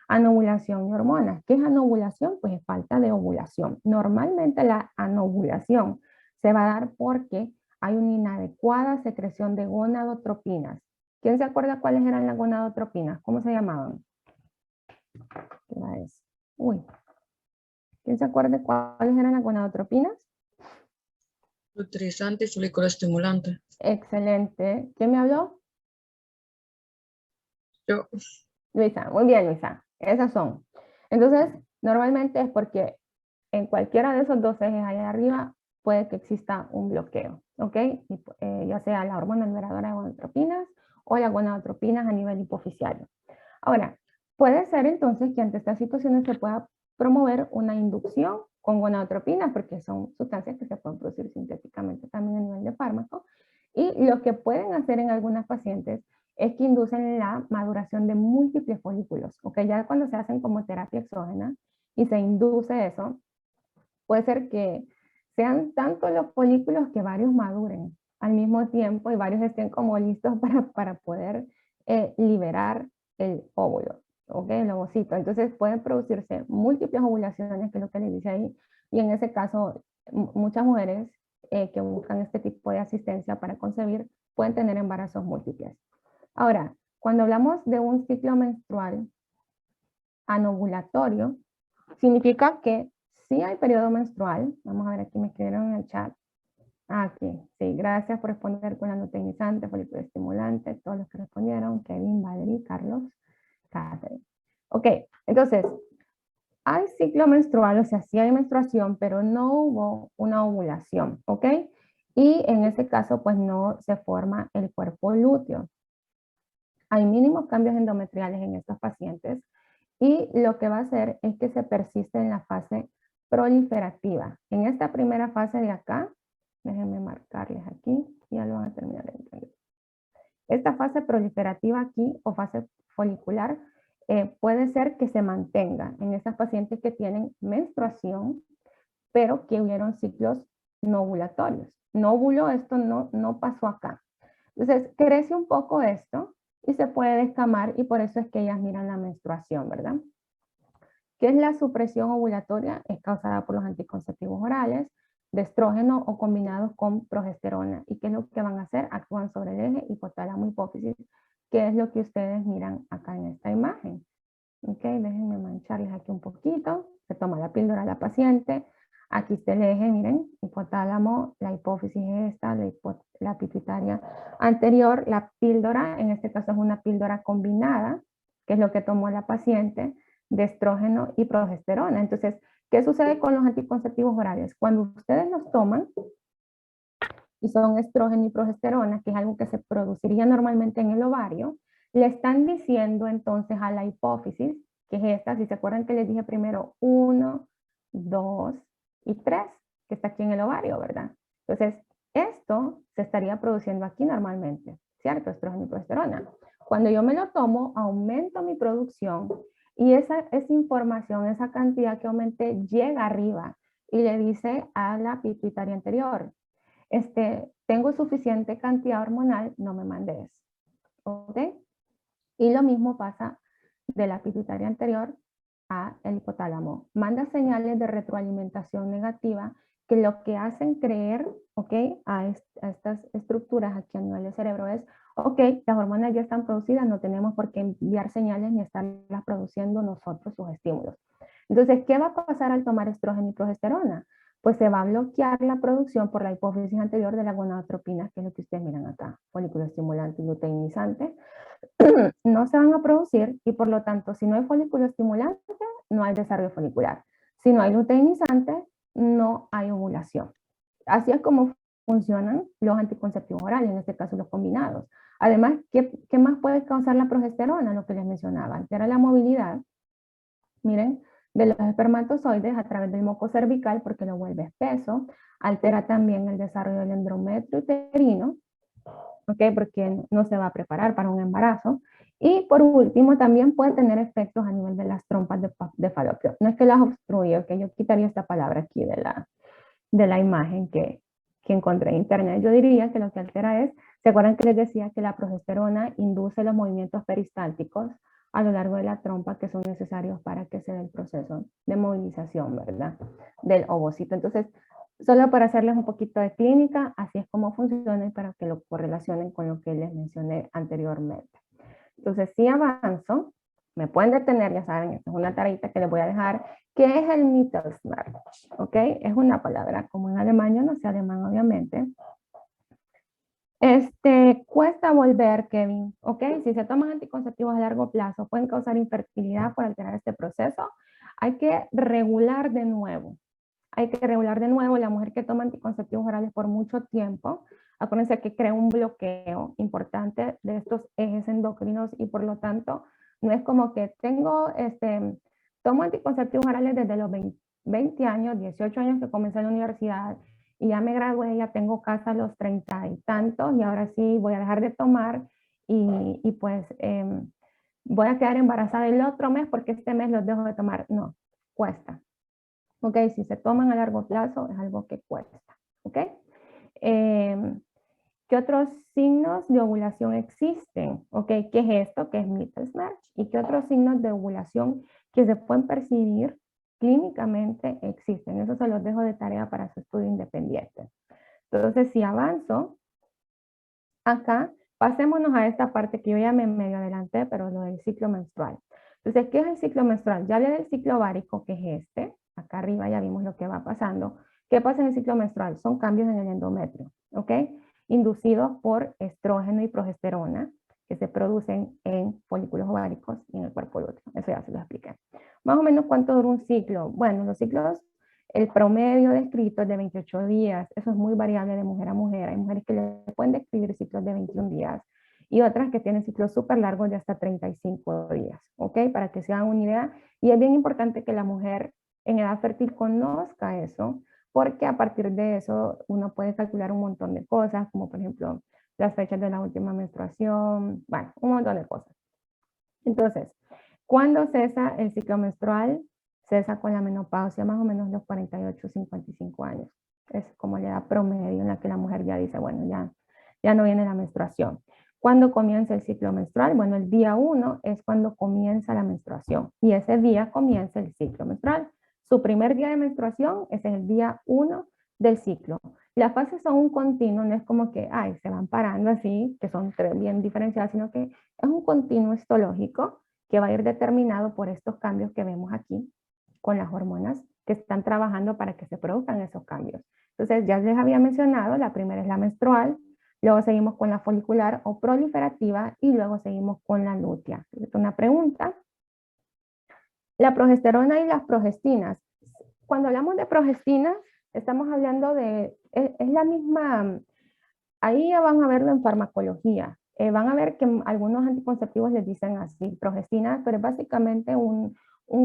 [SPEAKER 1] Anovulación y hormonas. ¿Qué es anovulación? Pues es falta de ovulación. Normalmente la anovulación se va a dar porque hay una inadecuada secreción de gonadotropinas. ¿Quién se acuerda cuáles eran las gonadotropinas? ¿Cómo se llamaban? Uy. ¿Quién se acuerda cuáles eran las gonadotropinas?
[SPEAKER 4] Fertilizante y folículo estimulante.
[SPEAKER 1] Excelente. ¿Quién me habló?
[SPEAKER 4] Yo.
[SPEAKER 1] Luisa. Muy bien, Luisa. Esas son. Entonces, normalmente es porque en cualquiera de esos dos ejes allá arriba puede que exista un bloqueo, ¿ok? Ya sea la hormona liberadora de gonadotropinas o las gonadotropinas a nivel hipofisiario. Ahora, puede ser entonces que ante estas situaciones se pueda promover una inducción con gonadotropinas, porque son sustancias que se pueden producir sintéticamente también a nivel de fármaco. Y lo que pueden hacer en algunas pacientes es que inducen la maduración de múltiples folículos, ¿ok? Ya cuando se hacen como terapia exógena y se induce eso, puede ser que sean tantos los folículos que varios maduren al mismo tiempo y varios estén como listos para poder liberar el óvulo, ¿ok? El ovocito. Entonces pueden producirse múltiples ovulaciones, que es lo que le dice ahí, y en ese caso muchas mujeres que buscan este tipo de asistencia para concebir pueden tener embarazos múltiples. Ahora, cuando hablamos de un ciclo menstrual anovulatorio, significa que sí hay periodo menstrual. Vamos a ver, aquí me escribieron en el chat. Aquí, sí, gracias por responder con la luteinizante, folículo estimulante, todos los que respondieron, Kevin, Valerie, Carlos, Catherine. Ok, entonces, hay ciclo menstrual, o sea, sí hay menstruación, pero no hubo una ovulación, ¿ok? Y en ese caso, pues no se forma el cuerpo lúteo. Hay mínimos cambios endometriales en estos pacientes y lo que va a hacer es que se persiste en la fase proliferativa. En esta primera fase de acá, déjenme marcarles aquí, ya lo van a terminar de entender. Esta fase proliferativa aquí o fase folicular puede ser que se mantenga en esas pacientes que tienen menstruación, pero que hubieron ciclos no ovulatorios. No ovuló, esto no pasó acá. Entonces, crece un poco esto y se puede descamar y por eso es que ellas miran la menstruación, ¿verdad? ¿Qué es la supresión ovulatoria? Es causada por los anticonceptivos orales, de estrógeno o combinados con progesterona. ¿Y qué es lo que van a hacer? Actúan sobre el eje hipotálamo-hipófisis, que es lo que ustedes miran acá en esta imagen. Ok, déjenme mancharles aquí un poquito. Se toma la píldora a la paciente. Aquí está el eje, miren, hipotálamo, la hipófisis es esta, la pituitaria anterior. La píldora, en este caso es una píldora combinada, que es lo que tomó la paciente, de estrógeno y progesterona. Entonces, ¿qué sucede con los anticonceptivos orales? Cuando ustedes los toman, y son estrógeno y progesterona, que es algo que se produciría normalmente en el ovario, le están diciendo entonces a la hipófisis, que es esta, si se acuerdan que les dije primero 1, 2 y 3, que está aquí en el ovario, ¿verdad? Entonces, esto se estaría produciendo aquí normalmente, ¿cierto? Estrógeno y progesterona. Cuando yo me lo tomo, aumento mi producción y esa información, esa cantidad que aumenté, llega arriba y le dice a la pituitaria anterior, tengo suficiente cantidad hormonal, no me mandes, ¿ok? Y lo mismo pasa de la pituitaria anterior a el hipotálamo. Manda señales de retroalimentación negativa que lo que hacen creer, ¿ok? A estas estructuras aquí a nivel del cerebro es, ok, las hormonas ya están producidas, no tenemos por qué enviar señales ni estarlas produciendo nosotros sus estímulos. Entonces, ¿qué va a pasar al tomar estrógeno y progesterona? Pues se va a bloquear la producción por la hipófisis anterior de la gonadotropina, que es lo que ustedes miran acá, folículo estimulante y luteinizante, no se van a producir y por lo tanto, si no hay folículo estimulante, no hay desarrollo folicular. Si no hay luteinizante, no hay ovulación. Así es como funcionan los anticonceptivos orales, en este caso los combinados. Además, ¿qué más puede causar la progesterona? Lo que les mencionaba, altera la movilidad, miren, de los espermatozoides a través del moco cervical porque lo vuelve espeso, altera también el desarrollo del endometrio uterino, ¿ok? Porque no se va a preparar para un embarazo. Y por último, también puede tener efectos a nivel de las trompas de falopio. No es que las obstruye, ¿ok? Yo quitaría esta palabra aquí de la imagen que encontré en internet. Yo diría que lo que altera es, ¿se acuerdan que les decía que la progesterona induce los movimientos peristálticos a lo largo de la trompa que son necesarios para que se dé el proceso de movilización, ¿verdad? Del ovocito. Entonces, solo para hacerles un poquito de clínica, así es como funciona y para que lo correlacionen con lo que les mencioné anteriormente. Entonces, si avanzo, me pueden detener, ya saben, esta es una tareita que les voy a dejar, que es el Mittelsmart, ¿ok? Es una palabra como en alemán, yo no sé alemán obviamente. Cuesta volver, Kevin, ¿ok? Si se toman anticonceptivos a largo plazo, pueden causar infertilidad por alterar este proceso. Hay que regular de nuevo. Hay que regular de nuevo. La mujer que toma anticonceptivos orales por mucho tiempo, acuérdense que crea un bloqueo importante de estos ejes endocrinos y por lo tanto no es como que tengo tomo anticonceptivos orales desde los 20 años, 18 años que comencé en la universidad y ya me gradué, ya tengo casa a los 30 y tantos y ahora sí voy a dejar de tomar y pues voy a quedar embarazada el otro mes porque este mes los dejo de tomar. No, cuesta. Ok, si se toman a largo plazo es algo que cuesta. Ok. ¿Qué otros signos de ovulación existen? Ok, ¿qué es esto? ¿Qué es Mittelsmarch? ¿Y qué otros signos de ovulación que se pueden percibir clínicamente existen? Eso se los dejo de tarea para su estudio independiente. Entonces, si avanzo, acá, pasémonos a esta parte que yo ya me medio adelanté, pero lo del ciclo menstrual. Entonces, ¿qué es el ciclo menstrual? Ya hablé del ciclo ovárico, que es este. Acá arriba ya vimos lo que va pasando. ¿Qué pasa en el ciclo menstrual? Son cambios en el endometrio, ¿ok? Inducidos por estrógeno y progesterona que se producen en folículos ováricos y en el cuerpo útero. Eso ya se lo expliqué. Más o menos, ¿cuánto dura un ciclo? Bueno, los ciclos, el promedio descrito es de 28 días. Eso es muy variable de mujer a mujer. Hay mujeres que le pueden describir ciclos de 21 días y otras que tienen ciclos súper largos de hasta 35 días, ¿ok? Para que se hagan una idea. Y es bien importante que la mujer en edad fértil conozca eso, porque a partir de eso uno puede calcular un montón de cosas, como por ejemplo las fechas de la última menstruación, bueno, un montón de cosas. Entonces, ¿cuándo cesa el ciclo menstrual? Cesa con la menopausia, más o menos los 48, 55 años. Es como la edad promedio en la que la mujer ya dice, bueno, ya no viene la menstruación. ¿Cuándo comienza el ciclo menstrual? Bueno, el día 1 es cuando comienza la menstruación y ese día comienza el ciclo menstrual. Su primer día de menstruación, ese es el día 1 del ciclo. Las fases son un continuo, no es como que, ay, se van parando así, que son tres bien diferenciadas, sino que es un continuo histológico que va a ir determinado por estos cambios que vemos aquí con las hormonas que están trabajando para que se produzcan esos cambios. Entonces, ya les había mencionado, la primera es la menstrual, luego seguimos con la folicular o proliferativa y luego seguimos con la lútea. Es una pregunta. La progesterona y las progestinas. Cuando hablamos de progestinas, estamos hablando de, es la misma, ahí ya van a verlo en farmacología. Van a ver que algunos anticonceptivos les dicen así, progestina, pero es básicamente un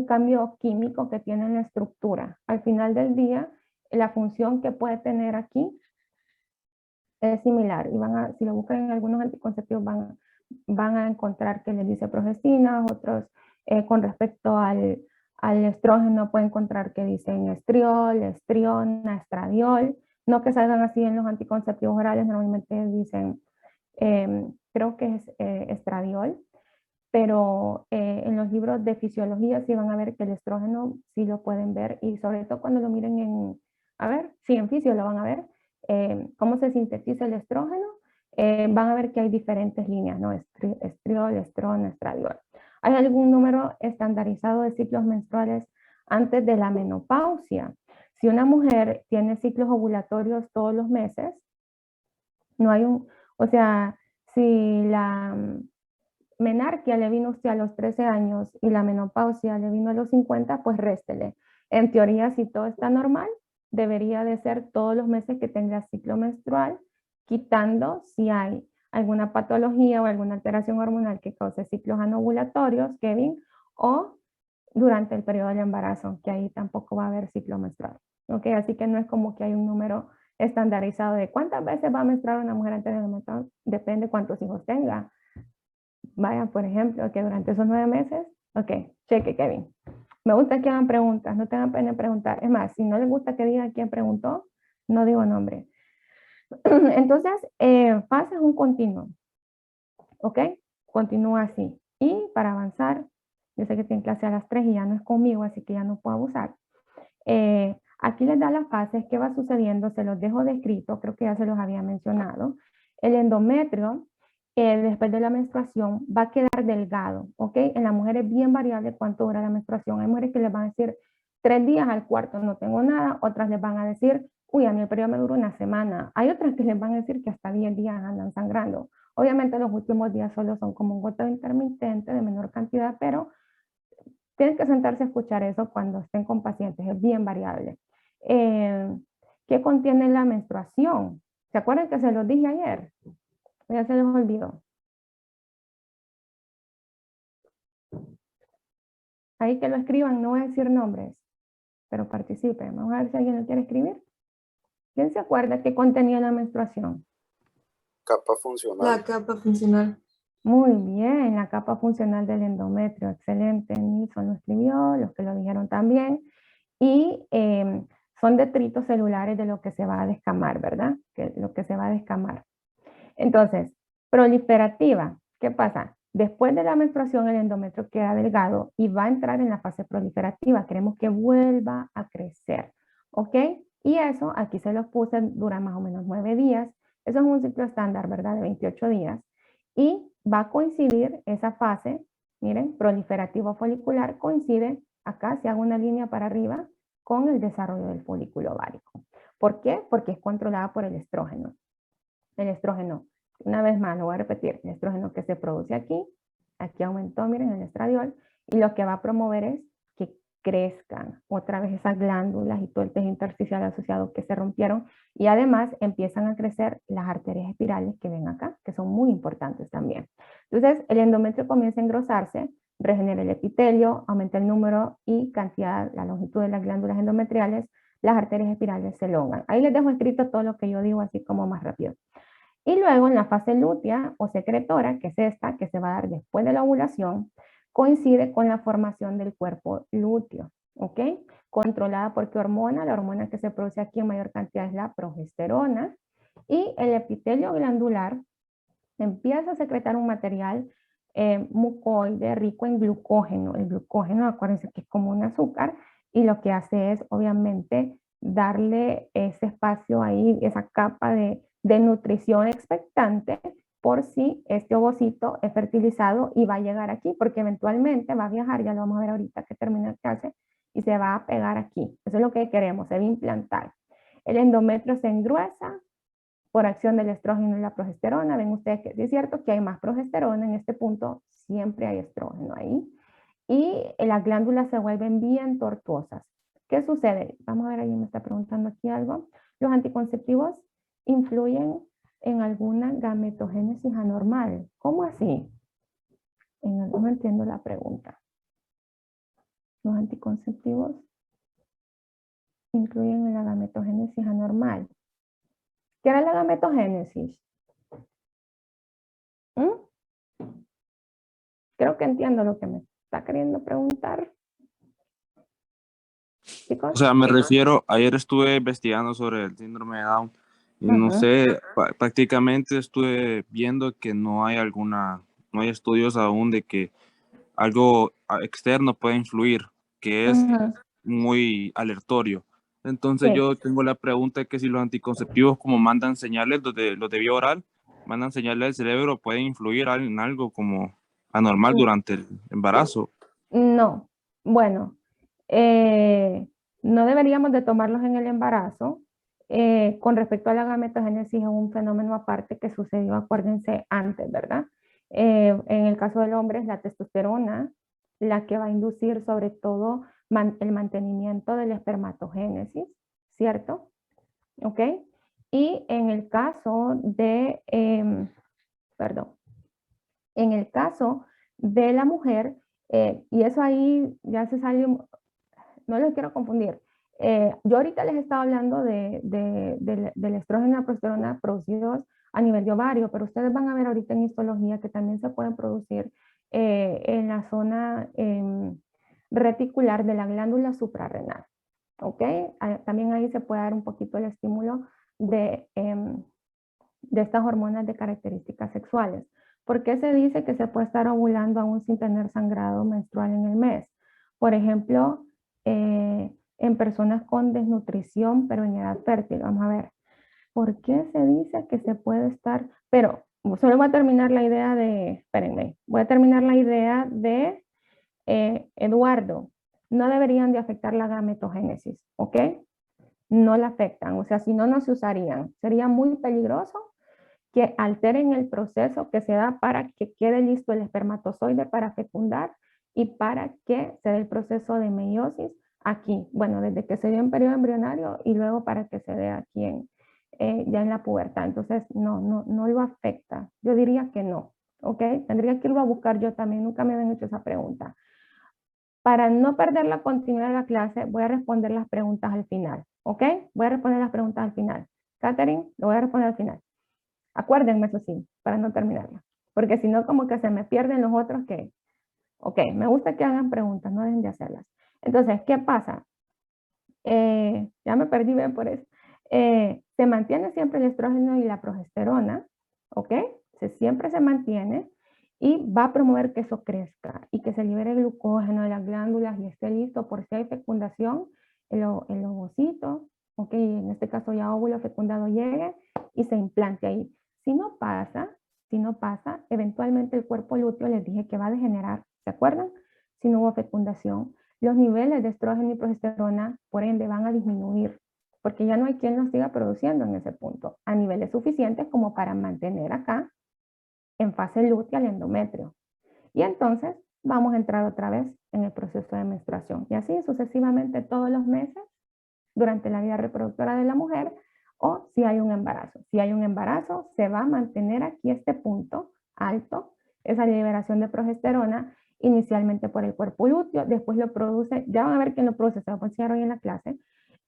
[SPEAKER 1] cambio químico que tiene en la estructura. Al final del día, la función que puede tener aquí es similar. Y si lo buscan en algunos anticonceptivos van a encontrar que les dice progestina, otros con respecto al estrógeno pueden encontrar que dicen estriol, estriona, estradiol. No que salgan así en los anticonceptivos orales, normalmente dicen, creo que es estradiol, pero en los libros de fisiología sí van a ver que el estrógeno sí lo pueden ver y sobre todo cuando lo miren en fisio lo van a ver, cómo se sintetiza el estrógeno, van a ver que hay diferentes líneas, ¿no? Estriol, estrona, estradiol. ¿Hay algún número estandarizado de ciclos menstruales antes de la menopausia? Si una mujer tiene ciclos ovulatorios todos los meses, no hay o sea, si la menarquia le vino a usted a los 13 años y la menopausia le vino a los 50, pues réstele. En teoría, si todo está normal, debería de ser todos los meses que tenga ciclo menstrual, quitando si hay alguna patología o alguna alteración hormonal que cause ciclos anovulatorios, Kevin, o durante el periodo del embarazo, que ahí tampoco va a haber ciclo menstrual. ¿Ok? Así que no es como que hay un número estandarizado de cuántas veces va a menstruar una mujer antes de la menstruación, depende cuántos hijos tenga. Vaya, por ejemplo, que durante esos 9 meses, ok, cheque, Kevin. Me gusta que hagan preguntas, no tengan pena de preguntar. Es más, si no les gusta que digan quién preguntó, no digo nombre. Entonces, fase es un continuo, ¿ok? Continúa así. Y para avanzar, yo sé que tienen clase a las 3 y ya no es conmigo, así que ya no puedo abusar. Aquí les da las fases, qué va sucediendo, se los dejo descrito, creo que ya se los había mencionado. El endometrio, después de la menstruación, va a quedar delgado, ¿ok? En la mujer es bien variable cuánto dura la menstruación. Hay mujeres que les van a decir 3 días al cuarto no tengo nada, otras les van a decir, uy, a mí el periodo me dura una semana. Hay otras que les van a decir que hasta 10 días andan sangrando. Obviamente los últimos días solo son como un goteo intermitente de menor cantidad, pero tienen que sentarse a escuchar eso cuando estén con pacientes, es bien variable. ¿Qué contiene la menstruación? ¿Se acuerdan que se los dije ayer? Ya se les olvidó. Ahí que lo escriban, no voy a decir nombres, pero participen. Vamos a ver si alguien lo quiere escribir. ¿Quién se acuerda qué contenía la menstruación?
[SPEAKER 5] Capa funcional.
[SPEAKER 4] La capa funcional.
[SPEAKER 1] Muy bien, la capa funcional del endometrio. Excelente. Nilson lo escribió, los que lo dijeron también. Y son detritos celulares de lo que se va a descamar, ¿verdad? Lo que se va a descamar. Entonces, proliferativa. ¿Qué pasa? Después de la menstruación, el endometrio queda delgado y va a entrar en la fase proliferativa. Queremos que vuelva a crecer, ¿ok? Y eso, aquí se los puse, dura más o menos 9 días. Eso es un ciclo estándar, ¿verdad? De 28 días. Y va a coincidir esa fase, miren, proliferativo folicular, coincide acá, si hago una línea para arriba, con el desarrollo del folículo ovárico. ¿Por qué? Porque es controlada por el estrógeno. El estrógeno, una vez más, lo voy a repetir, el estrógeno que se produce aquí, aquí aumentó, miren, el estradiol, y lo que va a promover es que crezcan otra vez esas glándulas y todo el tejido intersticial asociado que se rompieron, y además empiezan a crecer las arterias espirales que ven acá, que son muy importantes también. Entonces, el endometrio comienza a engrosarse, regenera el epitelio, aumenta el número y cantidad, la longitud de las glándulas endometriales, las arterias espirales se elongan. Ahí les dejo escrito todo lo que yo digo así como más rápido. Y luego en la fase lútea o secretora, que es esta, que se va a dar después de la ovulación, coincide con la formación del cuerpo lúteo, ¿ok? Controlada por qué hormona, la hormona que se produce aquí en mayor cantidad es la progesterona, y el epitelio glandular empieza a secretar un material mucoide rico en glucógeno. El glucógeno, acuérdense que es como un azúcar, y lo que hace es, obviamente, darle ese espacio ahí, esa capa de nutrición expectante por si este ovocito es fertilizado y va a llegar aquí, porque eventualmente va a viajar, ya lo vamos a ver ahorita que termina el clase, y se va a pegar aquí. Eso es lo que queremos, se va a implantar. El endometrio se engruesa por acción del estrógeno y la progesterona. Ven ustedes que es cierto que hay más progesterona en este punto, siempre hay estrógeno ahí. Y las glándulas se vuelven bien tortuosas. ¿Qué sucede? Vamos a ver, alguien me está preguntando aquí algo. Los anticonceptivos influyen en alguna gametogénesis anormal. ¿Cómo así? No entiendo la pregunta. Los anticonceptivos influyen en la gametogénesis anormal. ¿Qué era la gametogénesis? Creo que entiendo lo que me está queriendo preguntar. Chicos.
[SPEAKER 6] O sea, me refiero, ayer estuve investigando sobre el síndrome de Down y no sé, prácticamente estuve viendo que no hay estudios aún de que algo externo puede influir, que es muy aleatorio. Entonces
[SPEAKER 1] Sí.
[SPEAKER 6] yo tengo la pregunta que si los anticonceptivos como mandan señales, los de vía oral, mandan señales al cerebro, pueden influir en algo como anormal durante el embarazo.
[SPEAKER 1] No. Bueno, no deberíamos de tomarlos en el embarazo. Con respecto a la gametogénesis es un fenómeno aparte que sucedió, acuérdense, antes, ¿verdad? En el caso del hombre es la testosterona la que va a inducir sobre todo el mantenimiento de la espermatogénesis, ¿cierto? ¿Ok? Y en el caso de, en el caso de la mujer, y eso ahí ya se salió, no les quiero confundir. Yo ahorita les estaba hablando del estrógeno y la progesterona producidos a nivel de ovario, pero ustedes van a ver ahorita en histología que también se pueden producir en la zona reticular de la glándula suprarrenal. ¿Ok? También ahí se puede dar un poquito el estímulo de estas hormonas de características sexuales. ¿Por qué se dice que se puede estar ovulando aún sin tener sangrado menstrual en el mes? Por ejemplo, en personas con desnutrición, pero en edad fértil. Vamos a ver. ¿Por qué se dice que se puede estar? Pero solo voy a terminar la idea espérenme, voy a terminar la idea de Eduardo. No deberían de afectar la gametogénesis, ¿ok? No la afectan, o sea, si no, no se usarían. Sería muy peligroso que alteren el proceso que se da para que quede listo el espermatozoide para fecundar y para que se dé el proceso de meiosis aquí, bueno, desde que se dio en periodo embrionario y luego para que se dé aquí ya en la pubertad. Entonces, no lo afecta. Yo diría que no, ¿ok? Tendría que irlo a buscar yo también, nunca me habían hecho esa pregunta. Para no perder la continuidad de la clase, voy a responder las preguntas al final, ¿ok? Voy a responder las preguntas al final. Catherine, lo voy a responder al final. Acuérdenme, eso sí, para no terminarla. Porque si no, como que se me pierden los otros que, ok, me gusta que hagan preguntas, no dejen de hacerlas. Entonces, ¿qué pasa? Ya me perdí bien por eso. Se mantiene siempre el estrógeno y la progesterona, ¿ok? Siempre se mantiene y va a promover que eso crezca y que se libere glucógeno de las glándulas y esté listo por si hay fecundación, el ovocito, ¿ok? En este caso ya óvulo fecundado llegue y se implante ahí. Si no pasa, eventualmente el cuerpo lúteo les dije que va a degenerar, ¿se acuerdan? Si no hubo fecundación. Los niveles de estrógeno y progesterona, por ende, van a disminuir, porque ya no hay quien los siga produciendo en ese punto, a niveles suficientes como para mantener acá, en fase lútea, el endometrio. Y entonces, vamos a entrar otra vez en el proceso de menstruación. Y así sucesivamente todos los meses, durante la vida reproductora de la mujer, o si hay un embarazo. Si hay un embarazo, se va a mantener aquí este punto alto, esa liberación de progesterona, inicialmente por el cuerpo lúteo, después lo produce, ya van a ver quién lo produce, se va a enseñar hoy en la clase,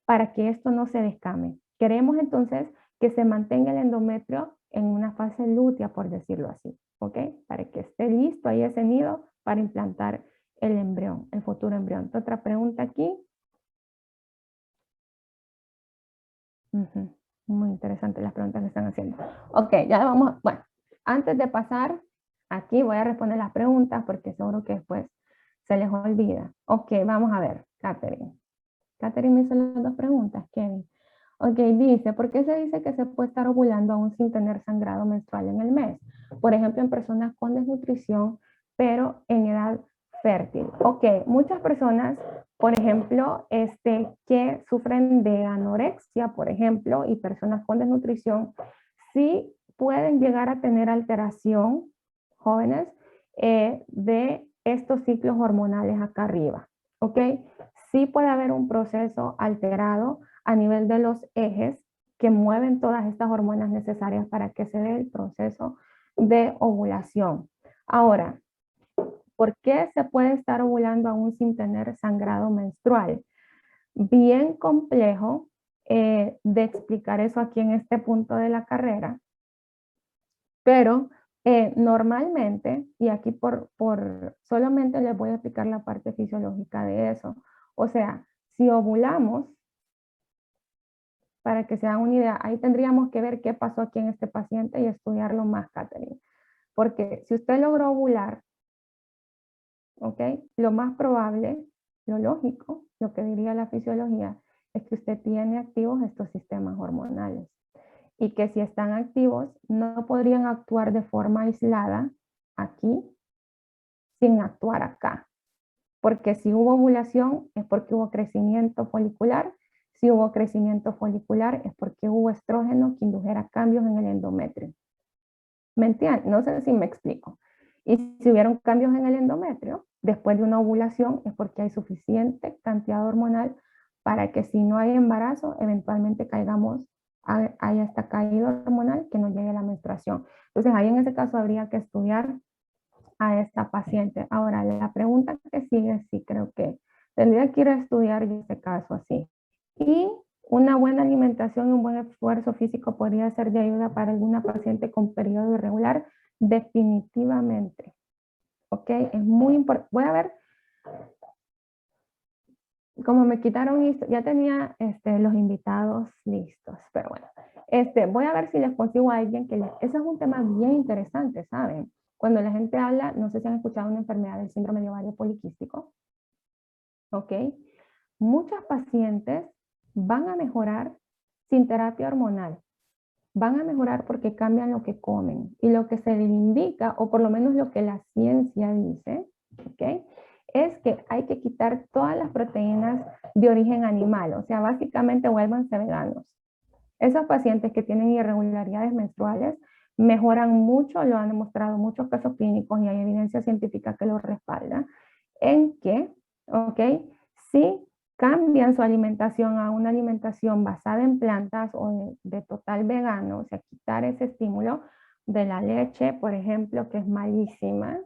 [SPEAKER 1] para que esto no se descame. Queremos entonces que se mantenga el endometrio en una fase lútea, por decirlo así, ¿ok? Para que esté listo ahí ese nido para implantar el embrión, el futuro embrión. Otra pregunta aquí. Muy interesante las preguntas que están haciendo. Ok, ya vamos, bueno, antes de pasar, aquí voy a responder las preguntas porque seguro que después se les olvida. Ok, vamos a ver, Catherine. Catherine me hizo las dos preguntas, Kevin. Ok, dice, ¿por qué se dice que se puede estar ovulando aún sin tener sangrado menstrual en el mes? Por ejemplo, en personas con desnutrición, pero en edad fértil. Ok, muchas personas, por ejemplo, que sufren de anorexia, por ejemplo, y personas con desnutrición, sí pueden llegar a tener alteración, jóvenes, de estos ciclos hormonales acá arriba. ¿Ok? Sí puede haber un proceso alterado a nivel de los ejes que mueven todas estas hormonas necesarias para que se dé el proceso de ovulación. Ahora, ¿por qué se puede estar ovulando aún sin tener sangrado menstrual? Bien complejo de explicar eso aquí en este punto de la carrera, pero normalmente, y aquí solamente les voy a explicar la parte fisiológica de eso. O sea, si ovulamos, para que se hagan una idea, ahí tendríamos que ver qué pasó aquí en este paciente y estudiarlo más, Catherine. Porque si usted logró ovular, ¿ok? Lo más probable, lo lógico, lo que diría la fisiología, es que usted tiene activos estos sistemas hormonales. Y que si están activos, no podrían actuar de forma aislada aquí, sin actuar acá. Porque si hubo ovulación es porque hubo crecimiento folicular. Si hubo crecimiento folicular es porque hubo estrógeno que indujera cambios en el endometrio. ¿Me entienden? No sé si me explico. Y si hubieron cambios en el endometrio, después de una ovulación es porque hay suficiente cantidad hormonal para que si no hay embarazo, eventualmente haya esta caída hormonal que no llegue a la menstruación. Entonces ahí en ese caso habría que estudiar a esta paciente. Ahora, la pregunta que sigue, sí creo que tendría que ir a estudiar en este caso así. Y una buena alimentación y un buen esfuerzo físico podría ser de ayuda para alguna paciente con periodo irregular, definitivamente. ¿Ok? Es muy importante. Voy a ver, como me quitaron, ya tenía los invitados listos, pero bueno. Voy a ver si les consigo a alguien Ese es un tema bien interesante, ¿saben? Cuando la gente habla, no sé si han escuchado una enfermedad del síndrome de ovario poliquístico. ¿Ok? Muchas pacientes van a mejorar sin terapia hormonal. Van a mejorar porque cambian lo que comen. Y lo que se les indica, o por lo menos lo que la ciencia dice, ¿ok? Es que hay que quitar todas las proteínas de origen animal. O sea, básicamente vuélvanse veganos. Esos pacientes que tienen irregularidades menstruales mejoran mucho, lo han demostrado muchos casos clínicos y hay evidencia científica que lo respalda, en que, ¿ok? Si cambian su alimentación a una alimentación basada en plantas o de total vegano, o sea, quitar ese estímulo de la leche, por ejemplo, que es malísima,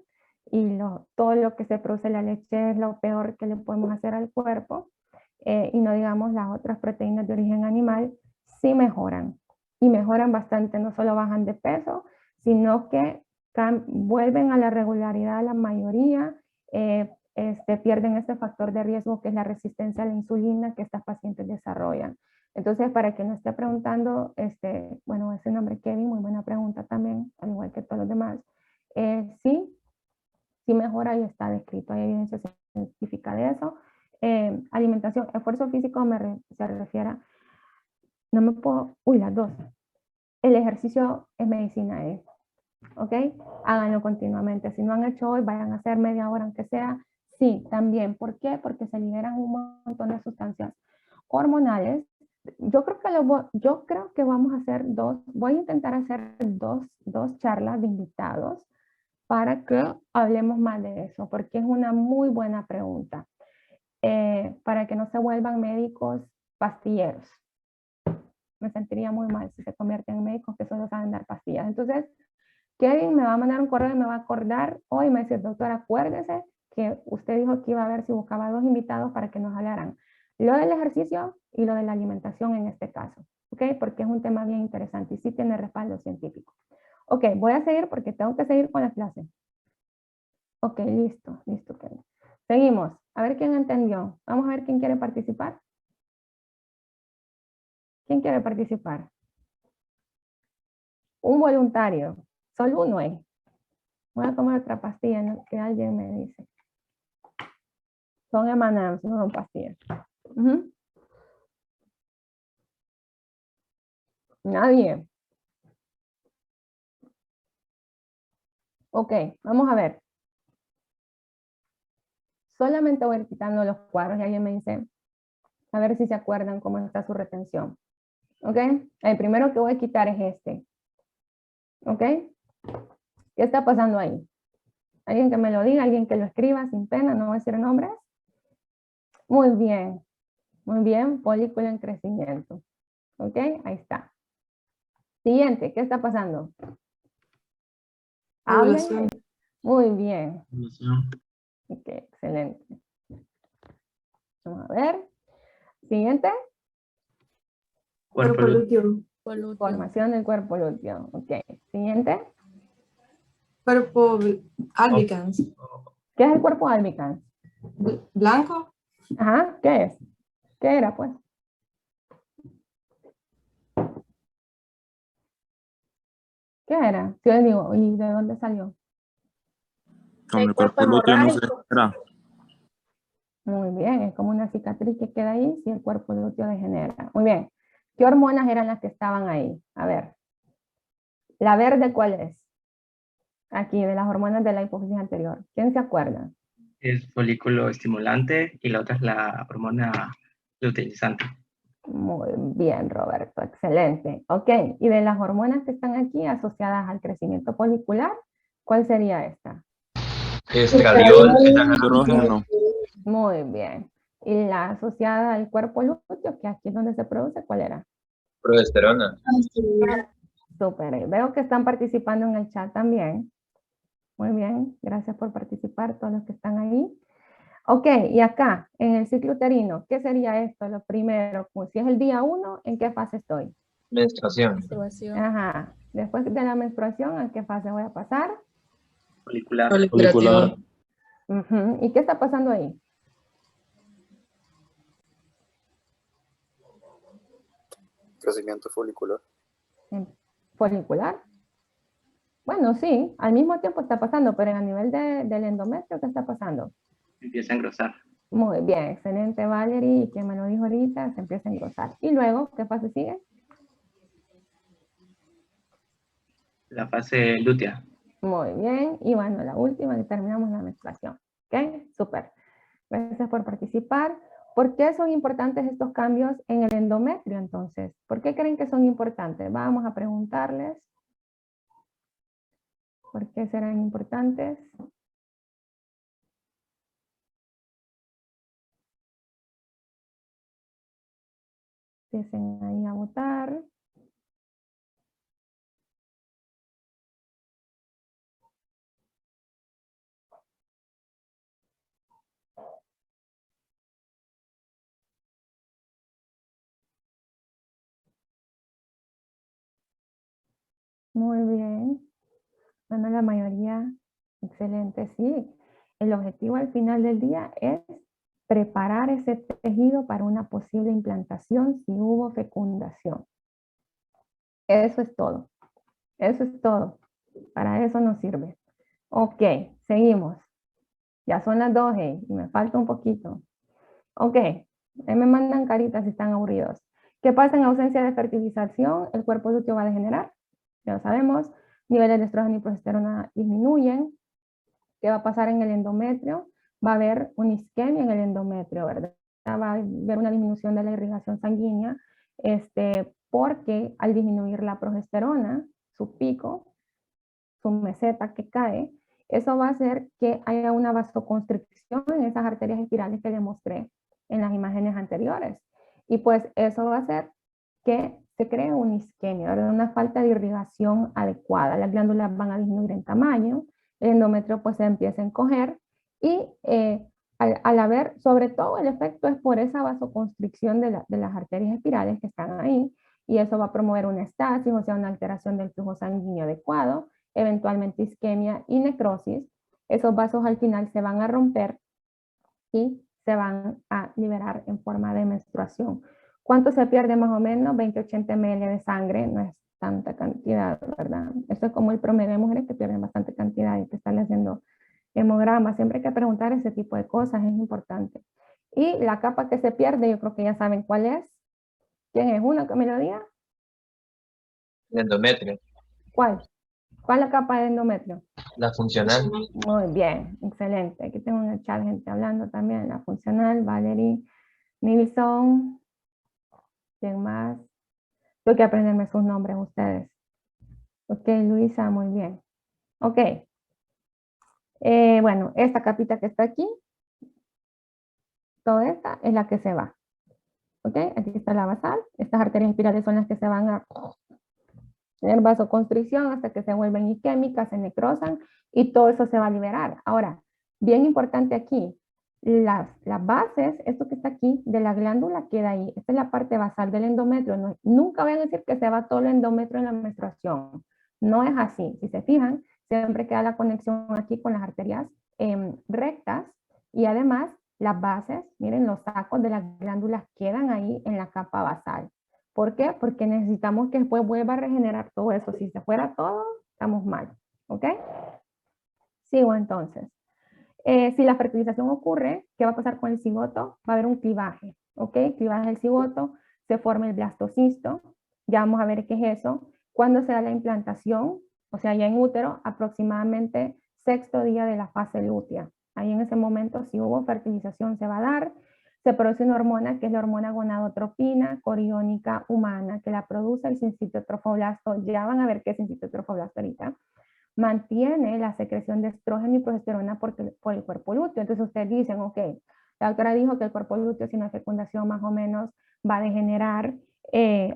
[SPEAKER 1] y todo lo que se produce en la leche es lo peor que le podemos hacer al cuerpo, y no digamos las otras proteínas de origen animal, sí mejoran. Y mejoran bastante, no solo bajan de peso, sino que vuelven a la regularidad la mayoría, pierden este factor de riesgo que es la resistencia a la insulina que estas pacientes desarrollan. Entonces, para quien no esté preguntando, bueno, ese nombre Kevin, muy buena pregunta también, al igual que todos los demás. Sí mejora y está descrito, hay evidencia científica de eso. Alimentación, esfuerzo físico se refiere a, no me puedo, las dos. El ejercicio es medicina, ¿ok? Háganlo continuamente. Si no han hecho hoy, vayan a hacer media hora aunque sea. Sí, también. ¿Por qué? Porque se liberan un montón de sustancias hormonales. Yo creo que vamos a hacer voy a intentar hacer dos charlas de invitados para que hablemos más de eso, porque es una muy buena pregunta. Para que no se vuelvan médicos pastilleros. Me sentiría muy mal si se convierten en médicos que solo saben dar pastillas. Entonces, Kevin me va a mandar un correo y me va a acordar hoy, me dice, doctor, acuérdese que usted dijo que iba a ver si buscaba 2 invitados para que nos hablaran lo del ejercicio y lo de la alimentación en este caso, ¿ok? Porque es un tema bien interesante y sí tiene respaldo científico. Ok, voy a seguir porque tengo que seguir con la clase. Ok, listo, Kevin. Seguimos, a ver quién entendió. Vamos a ver quién quiere participar. ¿Quién quiere participar? Un voluntario, solo uno es. Voy a tomar otra pastilla, ¿no? Que alguien me dice. Son M&M's, no son pastillas. Nadie. Ok, vamos a ver. Solamente voy quitando los cuadros y alguien me dice, a ver si se acuerdan cómo está su retención. Ok, el primero que voy a quitar es este. Ok, ¿qué está pasando ahí? Alguien que me lo diga, alguien que lo escriba sin pena, no voy a decir nombres. Muy bien, folículo en crecimiento. Ok, ahí está. Siguiente, ¿qué está pasando? Hablen. Muy bien. Ok, excelente. Vamos a ver. Siguiente.
[SPEAKER 4] Cuerpo lúteo.
[SPEAKER 1] Formación del cuerpo lúteo. Ok. Siguiente.
[SPEAKER 7] Cuerpo albicans.
[SPEAKER 1] ¿Qué es el cuerpo albicans?
[SPEAKER 7] Blanco.
[SPEAKER 1] Ajá, ¿qué es? ¿Qué era, pues? ¿Qué era? Si yo les digo, ¿y de dónde salió?
[SPEAKER 6] Con
[SPEAKER 3] El
[SPEAKER 6] el cuerpo
[SPEAKER 3] cuerpo
[SPEAKER 6] lúteo no se
[SPEAKER 3] hemorrágico.
[SPEAKER 6] era.
[SPEAKER 1] Muy bien, es como una cicatriz que queda ahí si el cuerpo lúteo degenera. Muy bien. ¿Qué hormonas eran las que estaban ahí? A ver. ¿La verde cuál es? Aquí, de las hormonas de la hipófisis anterior. ¿Quién se acuerda?
[SPEAKER 8] Es folículo estimulante y la otra es la hormona luteinizante.
[SPEAKER 1] Muy bien, Roberto, excelente. Ok, y de las hormonas que están aquí asociadas al crecimiento folicular, ¿cuál sería esta?
[SPEAKER 9] Estradiol,
[SPEAKER 6] Estrógeno.
[SPEAKER 1] Muy bien. Y la asociada al cuerpo lúteo, que aquí es donde se produce, ¿cuál era?
[SPEAKER 9] progesterona.
[SPEAKER 1] Súper. Veo que están participando en el chat también. Muy bien, gracias por participar todos los que están ahí. Ok, y acá, en el ciclo uterino, ¿qué sería esto? Lo primero, pues si es el día 1, ¿en qué fase estoy?
[SPEAKER 9] Menstruación.
[SPEAKER 1] Ajá. Después de la menstruación, ¿a qué fase voy a pasar?
[SPEAKER 8] Folicular.
[SPEAKER 4] Folicular.
[SPEAKER 1] Ujú. ¿Y qué está pasando ahí?
[SPEAKER 5] Crecimiento folicular.
[SPEAKER 1] ¿Folicular? Bueno, sí, al mismo tiempo está pasando, pero a nivel del endometrio, ¿qué está pasando?
[SPEAKER 8] Empieza a engrosar.
[SPEAKER 1] Muy bien, excelente Valerie, y quien me lo dijo ahorita, se empieza a engrosar. Y luego, ¿qué fase sigue?
[SPEAKER 8] La fase lútea.
[SPEAKER 1] Muy bien, y bueno, la última que terminamos la menstruación. ¿Ok? Súper. Gracias por participar. ¿Por qué son importantes estos cambios en el endometrio entonces? ¿Por qué creen que son importantes? Vamos a preguntarles. ¿Por qué serán importantes? Empiecen ahí a votar. Muy bien. Bueno, la mayoría, excelente, sí. El objetivo al final del día es preparar ese tejido para una posible implantación si hubo fecundación. Eso es todo. Eso es todo. Para eso nos sirve. Ok, seguimos. Ya son las 12 y me falta un poquito. Ok, ahí me mandan caritas si están aburridos. ¿Qué pasa en ausencia de fertilización? El cuerpo lúteo va a degenerar. Ya lo sabemos. Niveles de estrógeno y progesterona disminuyen. ¿Qué va a pasar en el endometrio? Va a haber una isquemia en el endometrio, ¿verdad? Va a haber una disminución de la irrigación sanguínea, porque al disminuir la progesterona, su pico, su meseta que cae, eso va a hacer que haya una vasoconstricción en esas arterias espirales que les mostré en las imágenes anteriores. Y pues eso va a hacer que se cree una isquemia, ¿verdad? Una falta de irrigación adecuada. Las glándulas van a disminuir en tamaño, el endometrio pues se empieza a encoger y al haber, sobre todo el efecto es por esa vasoconstricción de las arterias espirales que están ahí, y eso va a promover una estasis, o sea, una alteración del flujo sanguíneo adecuado, eventualmente isquemia y necrosis. Esos vasos al final se van a romper y se van a liberar en forma de menstruación. ¿Cuánto se pierde más o menos? 20-80 ml de sangre, no es tanta cantidad, ¿verdad? Esto es como el promedio de mujeres que pierden bastante cantidad y que están haciendo hemogramas. Siempre hay que preguntar ese tipo de cosas, es importante. Y la capa que se pierde, yo creo que ya saben cuál es. ¿Quién es? ¿Uno que me lo diga?
[SPEAKER 9] El endometrio.
[SPEAKER 1] ¿Cuál? ¿Cuál es la capa de endometrio?
[SPEAKER 9] La funcional.
[SPEAKER 1] Muy bien, excelente. Aquí tengo en el chat gente hablando también. La funcional, Valerie, Nilsson. ¿Quién más? Tengo que aprenderme sus nombres ustedes. Ok, Luisa, muy bien. Ok. Bueno, esta capita que está aquí, toda esta es la que se va. Ok, aquí está la basal. Estas arterias espirales son las que se van a tener vasoconstricción hasta que se vuelven isquémicas, se necrosan y todo eso se va a liberar. Ahora, bien importante aquí, las bases, esto que está aquí, de la glándula queda ahí. Esta es la parte basal del endometrio. No, nunca vayan a decir que se va todo el endometrio en la menstruación. No es así. Si se fijan, siempre queda la conexión aquí con las arterias rectas y además las bases, miren, los sacos de las glándulas quedan ahí en la capa basal. ¿Por qué? Porque necesitamos que después vuelva a regenerar todo eso. Si se fuera todo, estamos mal. ¿Ok? Sigo entonces. Si la fertilización ocurre, ¿qué va a pasar con el cigoto? Va a haber un clivaje. ¿Ok? Clivaje del cigoto, se forma el blastocisto. Ya vamos a ver qué es eso. Cuando se da la implantación, o sea, ya en útero, aproximadamente 6º día de la fase lútea. Ahí en ese momento, si hubo fertilización, se va a dar. Se produce una hormona que es la hormona gonadotropina coriónica humana, que la produce el sincitio trofoblasto. Ya van a ver qué es sincitio trofoblasto ahorita. Mantiene la secreción de estrógeno y progesterona por el cuerpo lúteo. Entonces ustedes dicen, ok, la doctora dijo que el cuerpo lúteo sin la fecundación más o menos va a degenerar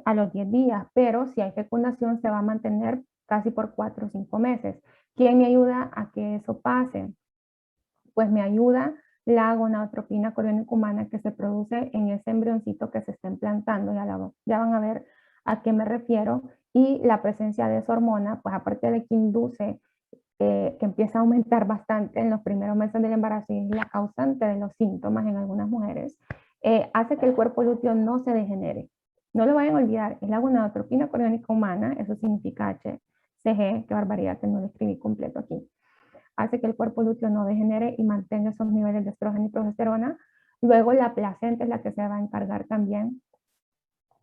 [SPEAKER 1] a los 10 días, pero si hay fecundación se va a mantener casi por 4 o 5 meses. ¿Quién me ayuda a que eso pase? Pues me ayuda la gonadotropina coriónica humana que se produce en ese embrioncito que se está implantando. Ya van a ver a qué me refiero. Y la presencia de esa hormona, pues aparte de que induce, que empieza a aumentar bastante en los primeros meses del embarazo y es la causante de los síntomas en algunas mujeres, hace que el cuerpo lúteo no se degenere. No lo vayan a olvidar, es la gonadotropina coriónica humana, eso significa HCG, qué barbaridad que no lo escribí completo aquí. Hace que el cuerpo lúteo no degenere y mantenga esos niveles de estrógeno y progesterona. Luego la placenta es la que se va a encargar también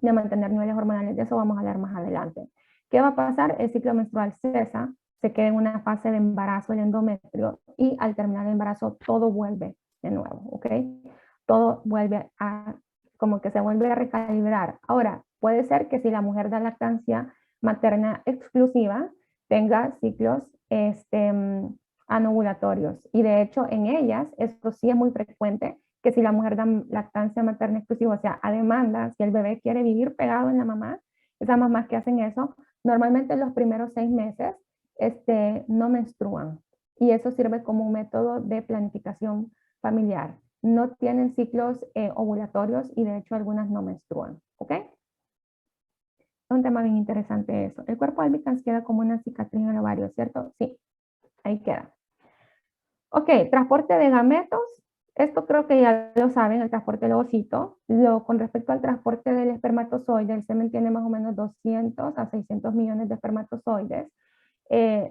[SPEAKER 1] de mantener niveles hormonales. De eso vamos a hablar más adelante. ¿Qué va a pasar? El ciclo menstrual cesa, se queda en una fase de embarazo el endometrio y al terminar el embarazo todo vuelve de nuevo, ¿ok? Todo vuelve a, como que se vuelve a recalibrar. Ahora, puede ser que si la mujer da lactancia materna exclusiva, tenga ciclos anovulatorios. Y de hecho, en ellas, esto sí es muy frecuente, que si la mujer da lactancia materna exclusiva, o sea, a demanda, si el bebé quiere vivir pegado en la mamá, esas mamás que hacen eso, normalmente en los primeros 6 meses no menstruan. Y eso sirve como un método de planificación familiar. No tienen ciclos ovulatorios y de hecho algunas no menstruan. ¿Ok? Es un tema bien interesante eso. El cuerpo albicans queda como una cicatriz en el ovario, ¿cierto? Sí, ahí queda. Ok, transporte de gametos. Esto creo que ya lo saben, el transporte del ovocito. Con respecto al transporte del espermatozoide, el semen tiene más o menos 200 a 600 millones de espermatozoides.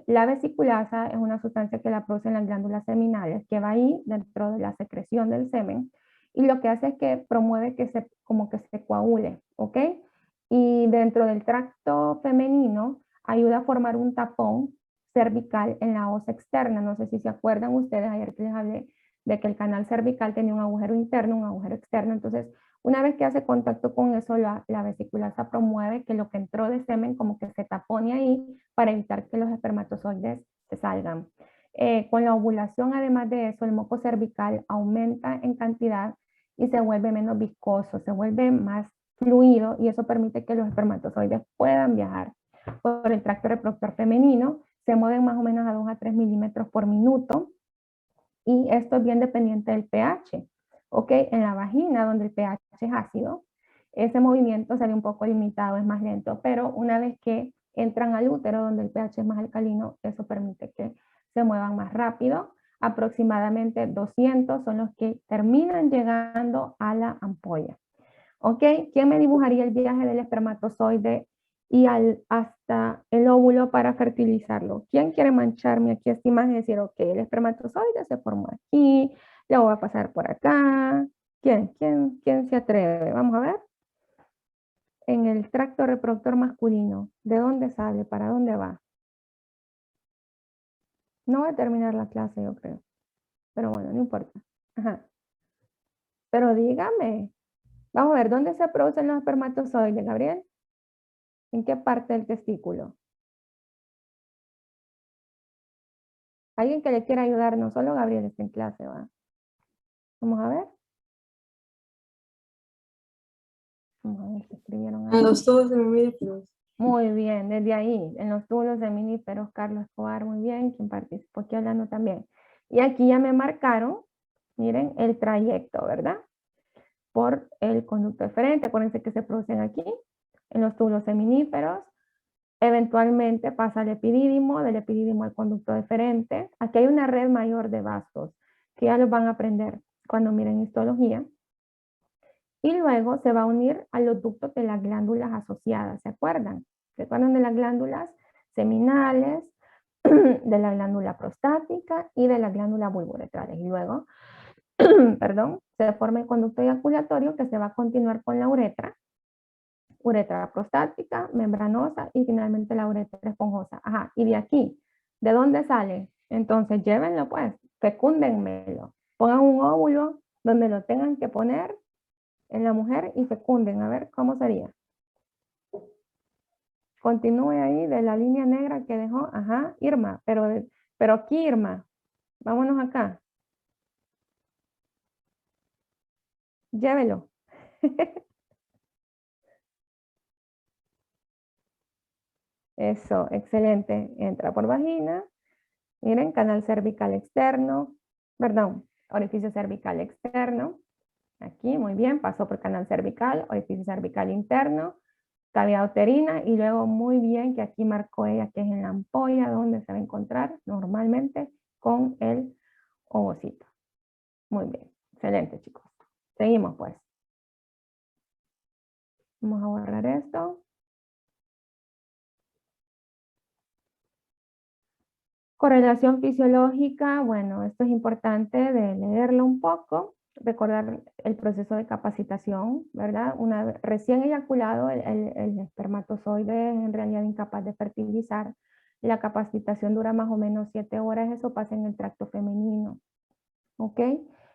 [SPEAKER 1] La vesiculasa es una sustancia que la producen las glándulas seminales, que va ahí dentro de la secreción del semen, y lo que hace es que promueve que como que se coagule, ¿ok? Y dentro del tracto femenino ayuda a formar un tapón cervical en la hoz externa. No sé si se acuerdan ustedes, ayer que les hablé de que el canal cervical tenía un agujero interno, un agujero externo. Entonces, una vez que hace contacto con eso, la vesiculasa promueve que lo que entró de semen como que se tapone ahí para evitar que los espermatozoides se salgan. Con la ovulación, además de eso, el moco cervical aumenta en cantidad y se vuelve menos viscoso, se vuelve más fluido, y eso permite que los espermatozoides puedan viajar por el tracto reproductor femenino. Se mueven más o menos a 2 a 3 milímetros por minuto, y esto es bien dependiente del pH. ¿Ok? En la vagina, donde el pH es ácido, ese movimiento sería un poco limitado, es más lento, pero una vez que entran al útero, donde el pH es más alcalino, eso permite que se muevan más rápido. Aproximadamente 200 son los que terminan llegando a la ampolla. ¿Ok? ¿Quién me dibujaría el viaje del espermatozoide y hasta el óvulo para fertilizarlo? ¿Quién quiere mancharme aquí esta imagen y decir, ok, el espermatozoide se formó aquí, luego va a pasar por acá? ¿Quién se atreve? Vamos a ver. En el tracto reproductor masculino, ¿de dónde sale? ¿Para dónde va? No voy a terminar la clase, yo creo. Pero bueno, no importa. Ajá. Pero dígame. Vamos a ver, ¿dónde se producen los espermatozoides, Gabriel? ¿En qué parte del testículo? Alguien que le quiera ayudar, no solo Gabriel está en clase, ¿va? Vamos a ver. Vamos a ver si escribieron
[SPEAKER 7] En
[SPEAKER 1] ahí.
[SPEAKER 7] los tubos semíferos.
[SPEAKER 1] Muy bien, desde ahí, en los túbulos seminíferos, Carlos Escobar, muy bien, quien participó aquí hablando también. Y aquí ya me marcaron, miren, el trayecto, ¿verdad? Por el conducto eferente. Acuérdense que se producen aquí, en los túbulos seminíferos. Eventualmente pasa al epidídimo, del epidídimo al conducto deferente. Aquí hay una red mayor de vasos, que ya los van a aprender cuando miren histología. Y luego se va a unir a los ductos de las glándulas asociadas, ¿se acuerdan? ¿Se acuerdan de las glándulas seminales, de la glándula prostática y de las glándulas bulboretrales? Y luego, perdón, se forma el conducto eyaculatorio, que se va a continuar con la uretra prostática, membranosa, y finalmente la uretra esponjosa. Ajá, y de aquí, ¿de dónde sale? Entonces llévenlo pues, fecúndenmelo. Pongan un óvulo donde lo tengan que poner en la mujer y fecunden. A ver, ¿cómo sería? Continúe ahí de la línea negra que dejó. Ajá, Irma, pero aquí, Irma, vámonos acá. Llévelo. Eso, excelente. Entra por vagina. Miren, canal cervical externo. Perdón, orificio cervical externo. Aquí, muy bien, pasó por canal cervical, orificio cervical interno, cavidad uterina, y luego muy bien que aquí marcó ella que es en la ampolla donde se va a encontrar normalmente con el ovocito. Muy bien, excelente, chicos. Seguimos pues. Vamos a borrar esto. Correlación fisiológica, bueno, esto es importante de leerlo un poco, recordar el proceso de capacitación, ¿verdad? Recién eyaculado, el espermatozoide es en realidad incapaz de fertilizar. La capacitación dura más o menos 7 horas, eso pasa en el tracto femenino, ¿ok?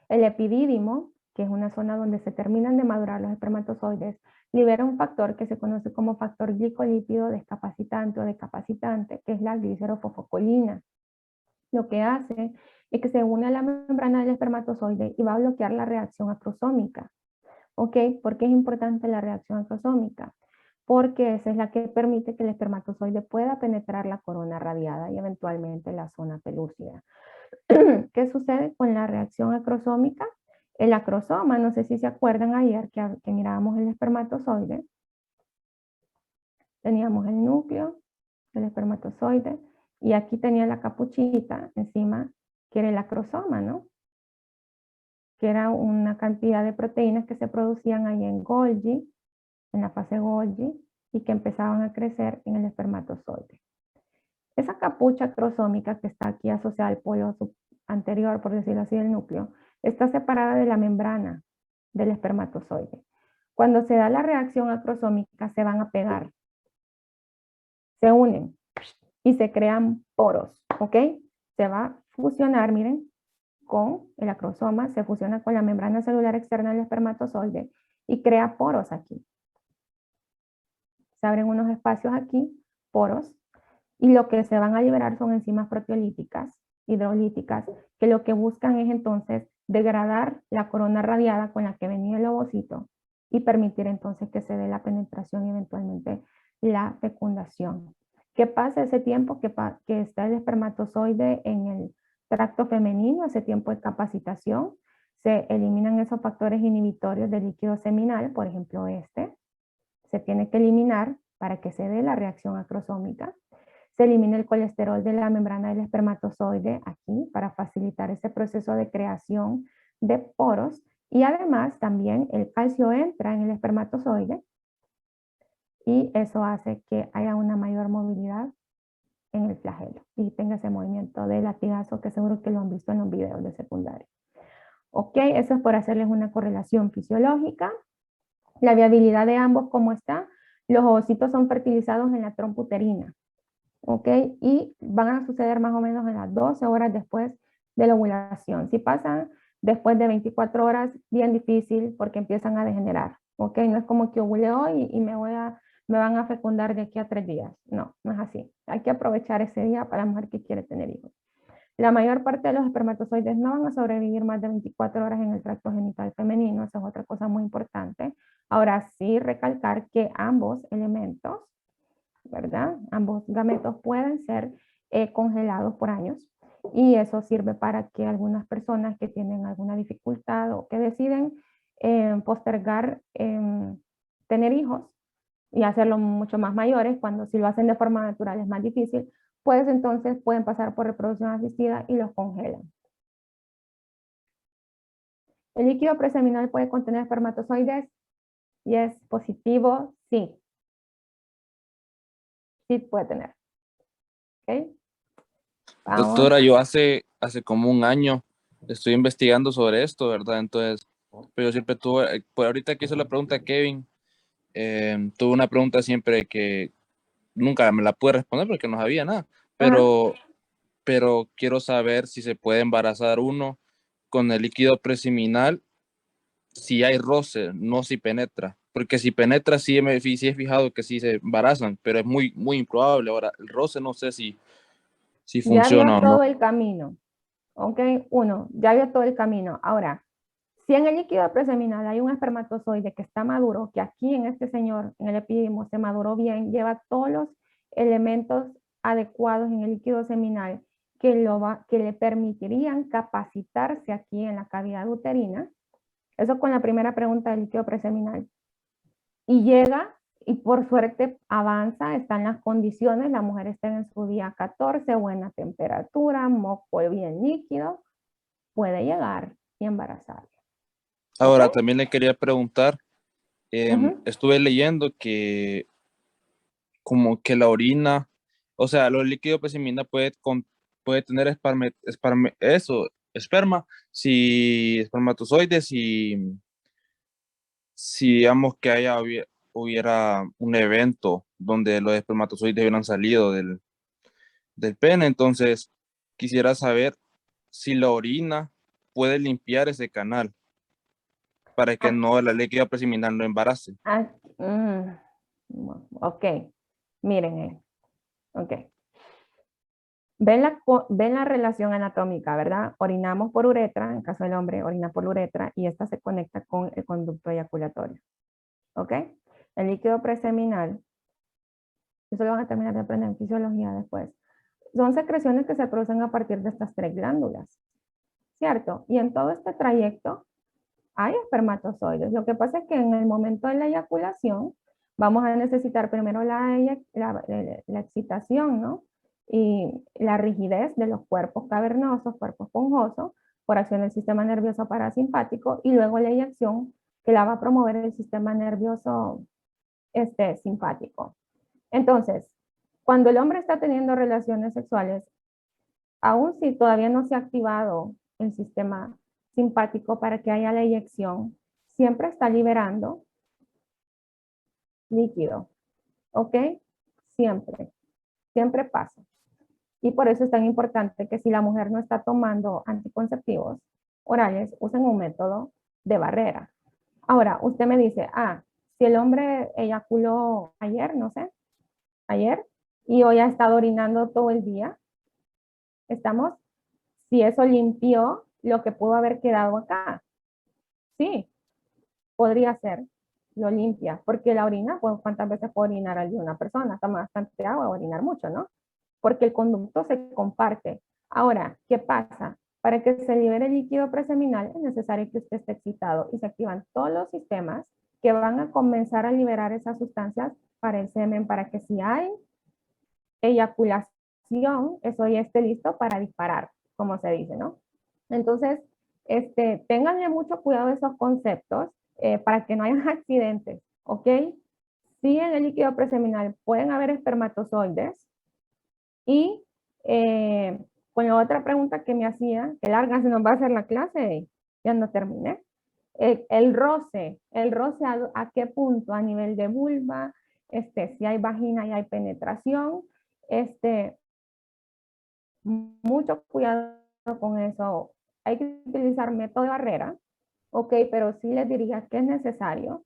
[SPEAKER 1] El epidídimo, que es una zona donde se terminan de madurar los espermatozoides, libera un factor que se conoce como factor glicolípido descapacitante o decapacitante, que es la glicerofosfocolina. Lo que hace es que se une a la membrana del espermatozoide y va a bloquear la reacción acrosómica. ¿Ok? ¿Por qué es importante la reacción acrosómica? Porque esa es la que permite que el espermatozoide pueda penetrar la corona radiada y eventualmente la zona pelúcida. ¿Qué sucede con la reacción acrosómica? El acrosoma, no sé si se acuerdan ayer que mirábamos el espermatozoide. teníamos el núcleo, el espermatozoide, y aquí tenía la capuchita encima, que era el acrosoma, ¿no? Que era una cantidad de proteínas que se producían ahí en Golgi, en la fase Golgi, y que empezaban a crecer en el espermatozoide. Esa capucha acrosómica que está aquí asociada al polo anterior, por decirlo así, del núcleo, está separada de la membrana del espermatozoide. Cuando se da la reacción acrosómica, se van a pegar, se unen y se crean poros, ¿ok? Se va a fusionar, miren, con el acrosoma, se fusiona con la membrana celular externa del espermatozoide y crea poros aquí. Se abren unos espacios aquí, poros, y lo que se van a liberar son enzimas proteolíticas, hidrolíticas, que lo que buscan es entonces degradar la corona radiada con la que venía el ovocito y permitir entonces que se dé la penetración y eventualmente la fecundación. ¿Qué pasa ese tiempo que está el espermatozoide en el tracto femenino, ese tiempo de capacitación? Se eliminan esos factores inhibitorios del líquido seminal, por ejemplo se tiene que eliminar para que se dé la reacción acrosómica. Se elimina el colesterol de la membrana del espermatozoide aquí para facilitar ese proceso de creación de poros, y además también el calcio entra en el espermatozoide y eso hace que haya una mayor movilidad en el flagelo y tenga ese movimiento de latigazo que seguro que lo han visto en los videos de secundaria. Ok, eso es por hacerles una correlación fisiológica. La viabilidad de ambos, ¿cómo está? Los ovocitos son fertilizados en la trompa uterina. ¿Ok? Y van a suceder más o menos en las 12 horas después de la ovulación. Si pasan después de 24 horas, bien difícil porque empiezan a degenerar. ¿Ok? No es como que ovule hoy y me van a fecundar de aquí a 3 días. No, no es así. Hay que aprovechar ese día para la mujer que quiere tener hijos. La mayor parte de los espermatozoides no van a sobrevivir más de 24 horas en el tracto genital femenino. Esa es otra cosa muy importante. Ahora sí, recalcar que ambos elementos, ¿verdad? Ambos gametos pueden ser congelados por años y eso sirve para que algunas personas que tienen alguna dificultad o que deciden postergar tener hijos y hacerlo mucho más mayores, cuando si lo hacen de forma natural es más difícil, pues entonces pueden pasar por reproducción asistida y los congelan. ¿El líquido preseminal puede contener espermatozoides? ¿Y es positivo? Sí. Sí puede tener. ¿Ok? Vamos.
[SPEAKER 6] Doctora, yo hace como un año estoy investigando sobre esto, ¿verdad? Entonces, pero yo siempre tuve, por ahorita que hizo la pregunta Kevin, tuve una pregunta siempre que nunca me la pude responder porque no sabía nada, pero quiero saber si se puede embarazar uno con el líquido preseminal si hay roce, no si penetra. Porque si penetra, sí he fijado que sí se embarazan, pero es muy, muy improbable. Ahora, el roce no sé si
[SPEAKER 1] Ya
[SPEAKER 6] funciona
[SPEAKER 1] vio
[SPEAKER 6] o no.
[SPEAKER 1] todo el camino. ¿Ok? Uno, ya vio todo el camino. Ahora, si en el líquido preseminal hay un espermatozoide que está maduro, que aquí en este señor, en el epidimo, se maduró bien, lleva todos los elementos adecuados en el líquido seminal que le permitirían capacitarse aquí en la cavidad uterina. Eso con la primera pregunta del líquido preseminal. Y llega, y por suerte avanza, están las condiciones, la mujer está en su día 14, buena temperatura, moco bien líquido, puede llegar y embarazarla.
[SPEAKER 6] Ahora,
[SPEAKER 1] ¿Ok?
[SPEAKER 6] también le quería preguntar, estuve leyendo que como que la orina, o sea, los líquidos preseminal puede tener esperma, si espermatozoides, si digamos que hubiera un evento donde los espermatozoides hubieran salido del pene. Entonces quisiera saber si la orina puede limpiar ese canal para que no la líquido preseminal no embarace.
[SPEAKER 1] Ok, miren, ok. Ven la relación anatómica, ¿verdad? Orinamos por uretra, en caso del hombre, orina por uretra, y esta se conecta con el conducto eyaculatorio. ¿Ok? El líquido preseminal, eso lo van a terminar de aprender en fisiología después, son secreciones que se producen a partir de estas 3 glándulas, ¿cierto? Y en todo este trayecto hay espermatozoides. Lo que pasa es que en el momento de la eyaculación, vamos a necesitar primero la excitación, ¿no? Y la rigidez de los cuerpos cavernosos, cuerpos esponjosos, por acción del sistema nervioso parasimpático, y luego la eyección, que la va a promover el sistema nervioso simpático. Entonces, cuando el hombre está teniendo relaciones sexuales, aun si todavía no se ha activado el sistema simpático para que haya la eyección, siempre está liberando líquido, ¿ok? Siempre pasa. Y por eso es tan importante que si la mujer no está tomando anticonceptivos orales, usen un método de barrera. Ahora, usted me dice, si el hombre eyaculó ayer, no sé, ayer, y hoy ha estado orinando todo el día, si eso limpió lo que pudo haber quedado acá. Sí, podría ser, lo limpia, porque la orina, pues, ¿cuántas veces puede orinar una persona? Toma bastante agua, orinar mucho, ¿no? Porque el conducto se comparte. Ahora, ¿qué pasa? Para que se libere el líquido preseminal es necesario que usted esté excitado y se activan todos los sistemas que van a comenzar a liberar esas sustancias para el semen, para que si hay eyaculación, eso ya esté listo para disparar, como se dice, ¿no? Entonces, ténganle mucho cuidado de esos conceptos para que no haya accidentes, ¿ok? Sí, en el líquido preseminal pueden haber espermatozoides y con la otra pregunta que me hacía, que larga se nos va a hacer la clase, ya no terminé. El roce a qué punto, a nivel de vulva, si hay vagina y hay penetración, mucho cuidado con eso. Hay que utilizar método de barrera, ok, pero sí les diría que es necesario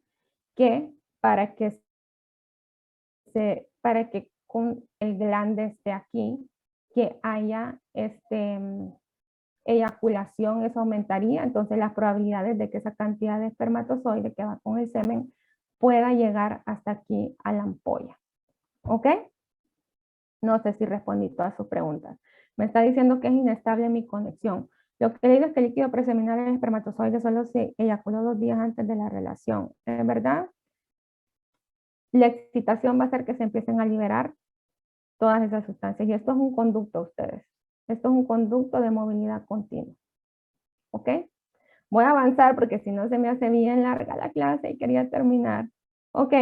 [SPEAKER 1] que para que con el glande esté aquí, que haya eyaculación, eso aumentaría, entonces las probabilidades de que esa cantidad de espermatozoide que va con el semen pueda llegar hasta aquí a la ampolla, ¿ok? No sé si respondí todas sus preguntas. Me está diciendo que es inestable mi conexión. Lo que le digo es que el líquido preseminal en espermatozoide solo se eyaculó 2 días antes de la relación. ¿Es verdad? La excitación va a hacer que se empiecen a liberar todas esas sustancias. Y esto es un conducto, ustedes. Esto es un conducto de movilidad continua. ¿Ok? Voy a avanzar porque si no se me hace bien larga la clase y quería terminar. Ok.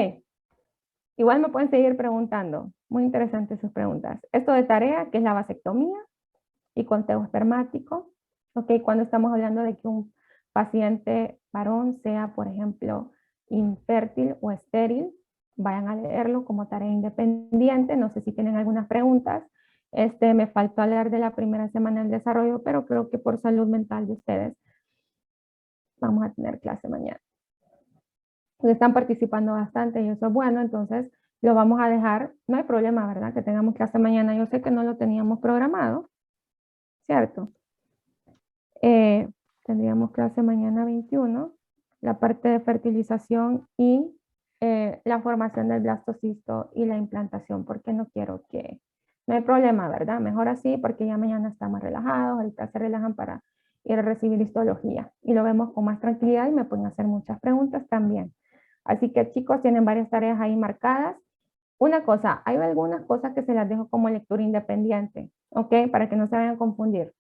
[SPEAKER 1] Igual me pueden seguir preguntando. Muy interesantes sus preguntas. Esto de tarea, que es la vasectomía y conteo espermático. Ok, cuando estamos hablando de que un paciente varón sea, por ejemplo, infértil o estéril, vayan a leerlo como tarea independiente. No sé si tienen algunas preguntas. Me faltó hablar de la primera semana del desarrollo, pero creo que por salud mental de ustedes vamos a tener clase mañana. Están participando bastante y eso es bueno, entonces lo vamos a dejar. No hay problema, ¿verdad? Que tengamos clase mañana. Yo sé que no lo teníamos programado, ¿cierto? Tendríamos clase mañana 21, la parte de fertilización y la formación del blastocisto y la implantación, porque no quiero que... No hay problema, ¿verdad? Mejor así, porque ya mañana estamos relajados, ahorita se relajan para ir a recibir histología y lo vemos con más tranquilidad y me pueden hacer muchas preguntas también. Así que chicos, tienen varias tareas ahí marcadas. Una cosa, hay algunas cosas que se las dejo como lectura independiente, ¿ok? Para que no se vayan a confundir.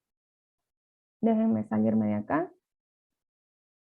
[SPEAKER 1] Déjenme salirme de acá.